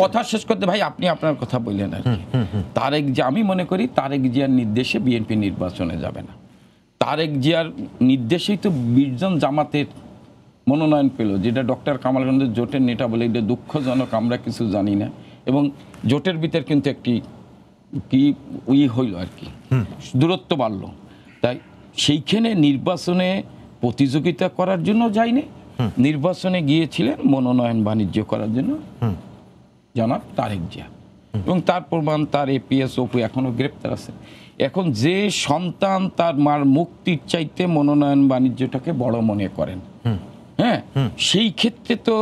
কথা শেষ করতে ভাই, আপনি আপনার কথা বললেন আর কি। তারেক জিয়া, আমি মনে করি তারেক জিয়ার নির্দেশে বিএনপি নির্বাচনে যাবে না। তারেক জিয়ার নির্দেশেই তো 20 জন জামাতের মনোনয়ন পেল, যেটা ডক্টর কামালগঞ্জের জোটের নেতা বলে। এটা দুঃখজনক, আমরা কিছু জানি না। এবং জোটের ভিতর কিন্তু একটি কি হইল আর কি, দূরত্ব বাড়লো। তাই সেইখানে নির্বাচনে প্রতিযোগিতা করার জন্য যায়নি, নির্বাচনে গিয়েছিলেন মনোনয়ন বাণিজ্য করার জন্য জনাব তারেক জিয়া। এবং তার প্রমাণ, তার এপিএস অপু এখনো গ্রেপ্তার আছে। এখন যে সন্তান তার মার মুক্তির চাইতে মনোনয়ন বাণিজ্যটাকে বড় মনে করেন, হ্যাঁ, সেই ক্ষেত্রে তো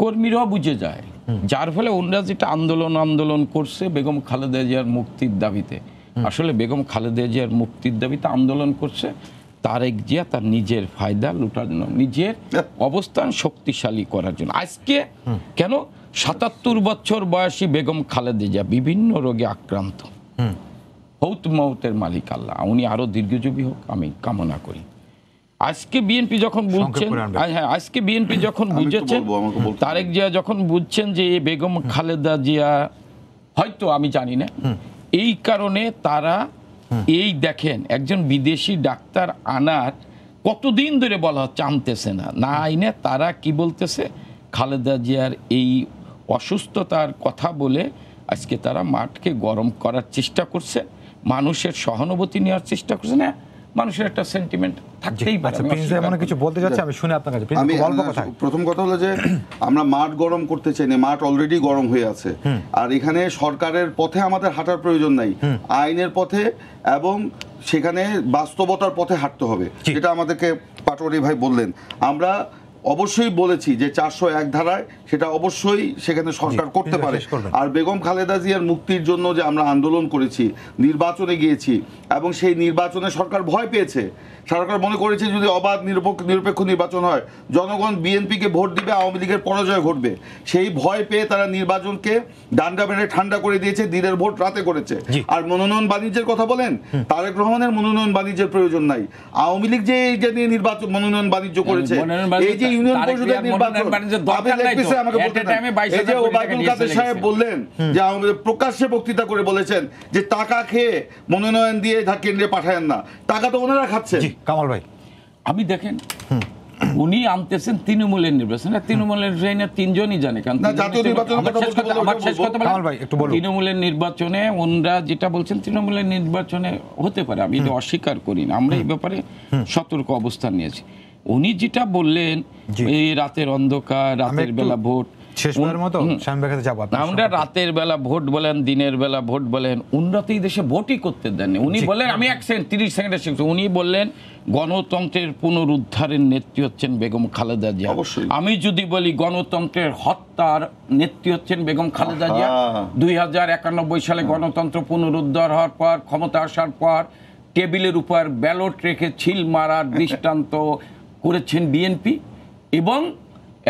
কর্মীরাও বুঝে যায়। যার ফলে ওনারা যেটা আন্দোলন করছে বেগম খালেদা জিয়ার মুক্তির দাবিতে, আসলে বেগম খালেদা জিয়ার মুক্তির দাবিতে আন্দোলন করছে তারেক জিয়া তার নিজের ফায়দা লুটার জন্য, নিজের অবস্থান শক্তিশালী করার জন্য। আজকে কেন ৭৭ বছর বয়সী বেগম খালেদা জিয়া বিভিন্ন রোগে আক্রান্ত, হৌত মৌতের মালিক আল্লাহ, উনি আরো দীর্ঘজীবী হোক আমি কামনা করি। আজকে বিএনপি যখন বুঝছেন, হ্যাঁ, আজকে বিএনপি যখন বুঝেছেন, তারেক জিয়া যখন বুঝছেন যে বেগম খালেদা জিয়া হয়তো, আমি জানি না, এই কারণে তারা এই দেখেন একজন বিদেশি ডাক্তার আনার কতদিন ধরে বলা হচ্ছে, আনতেছে না আইনে। তারা কি বলতেছে, খালেদা জিয়ার এই অসুস্থতার কথা বলে আজকে তারা মাঠকে গরম করার চেষ্টা করছে, মানুষের সহানুভূতি নেওয়ার চেষ্টা করছে। না, মানুষের একটা সেন্টিমেন্ট থাকতেই পারে। এমন কিছু বলতে যাচ্ছে, আমি শুনে আপনার কাছে প্রথম কথা হলো যে আমরা মাঠ গরম করতে চাই না, মাঠ অলরেডি গরম হয়ে আছে। আর এখানে সরকারের পথে আমাদের হাঁটার প্রয়োজন নাই, আইনের পথে এবং সেখানে বাস্তবতার পথে হাঁটতে হবে, যেটা আমাদেরকে পাটোয়ারি ভাই বললেন। আমরা অবশ্যই বলেছি যে 401 ধারায় সেটা অবশ্যই সেখানে সরকার করতে পারে। আর বেগম খালেদা জিয়ার মুক্তির জন্য যে আমরা আন্দোলন করেছি, নির্বাচনে গিয়েছি, এবং সেই নির্বাচনে সরকার ভয় পেয়েছে। সরকার মনে করেছে যদি অবাধ নিরপেক্ষ নির্বাচন হয় জনগণ বিএনপিকে ভোট দিবে, আওয়ামী লীগের পরাজয় ঘটবে। সেই ভয় পেয়ে তারা নির্বাচনকে ডান্ডা মেরে ঠান্ডা করে দিয়েছে, দিনের ভোট রাতে করেছে। আর মনোনয়ন বাণিজ্যের কথা বলেন, তারেক রহমানের মনোনয়ন বাণিজ্যের প্রয়োজন নাই। আওয়ামী লীগ যে এই যে নির্বাচন মনোনয়ন বাণিজ্য করেছে, এই যে ইউনিয়ন পরিষদের নির্বাচন, আমাকে বলতে এই যে ওবায়দুল কাদের সাহেব বললেন যে আমাদের প্রকাশ্যে বক্তৃতা করে বলেছেন যে টাকা খেয়ে মনোনয়ন দিয়ে কেন্দ্রে পাঠায়েন না, টাকা তো ওনারা খাচ্ছে। কামাল ভাই, আমি দেখেন উনি আনতেছেন তৃণমূলের নির্বাচনে, তৃণমূলের তিনজনই জানে, কারণ তৃণমূলের নির্বাচনে ওনারা যেটা বলছেন তৃণমূলের নির্বাচনে হতে পারে, আমি এটা অস্বীকার করি না, আমরা এই ব্যাপারে সতর্ক অবস্থান নিয়েছি। উনি যেটা বললেন এই রাতের অন্ধকার, রাতের বেলা ভোট, আমরা রাতের বেলা ভোট বলেন, দিনের বেলা ভোট বলেন, উনরা তো এই দেশে ভোটই করতে দেননি। উনি বলেন, আমি 30 সেকেন্ডে শিখছি, উনি বললেন গণতন্ত্রের পুনরুদ্ধারের নেত্রী হচ্ছেন বেগম খালেদা জিয়া। আমি যদি বলি গণতন্ত্রের হত্যার নেত্রী হচ্ছেন বেগম খালেদা জিয়া। 2091 সালে গণতন্ত্র পুনরুদ্ধার হওয়ার পর, ক্ষমতা আসার পর টেবিলের উপর ব্যালট রেখে ছিল মারার দৃষ্টান্ত করেছেন বিএনপি, এবং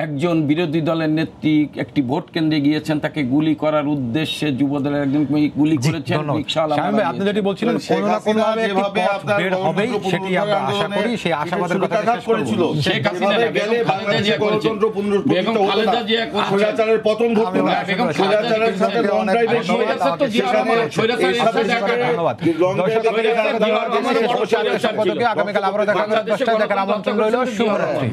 একজন বিরোধী দলের নেত্রী একটি ভোট কেন্দ্রে গিয়েছেন, তাকে গুলি করার উদ্দেশ্যে যুবদলের একজন গুলি করেছেন। আপনি যেটি বলছিলেন কোন না কোন ভাবে বের হবেই, সেটি আমরা আশা করি, সেই আশাবাদের কথা শেষ করেছিল। শেখ হাসিনা গেলে বাংলাদেশে গণতন্ত্র পুনরুদ্ধার, বেগম খালেদা জিয়া স্বৈরাচারের পতন ঘটবে না, বেগম স্বৈরাচারের সাথে লং ড্রাইভে স্বৈরাচার তো জিয়া রহমান, স্বৈরাচারের সাথে ধন্যবাদ। আগামীকাল আবারও দেখা হবে, 10টায় দেখার আমন্ত্রণ রইল। শুভরাত্রি।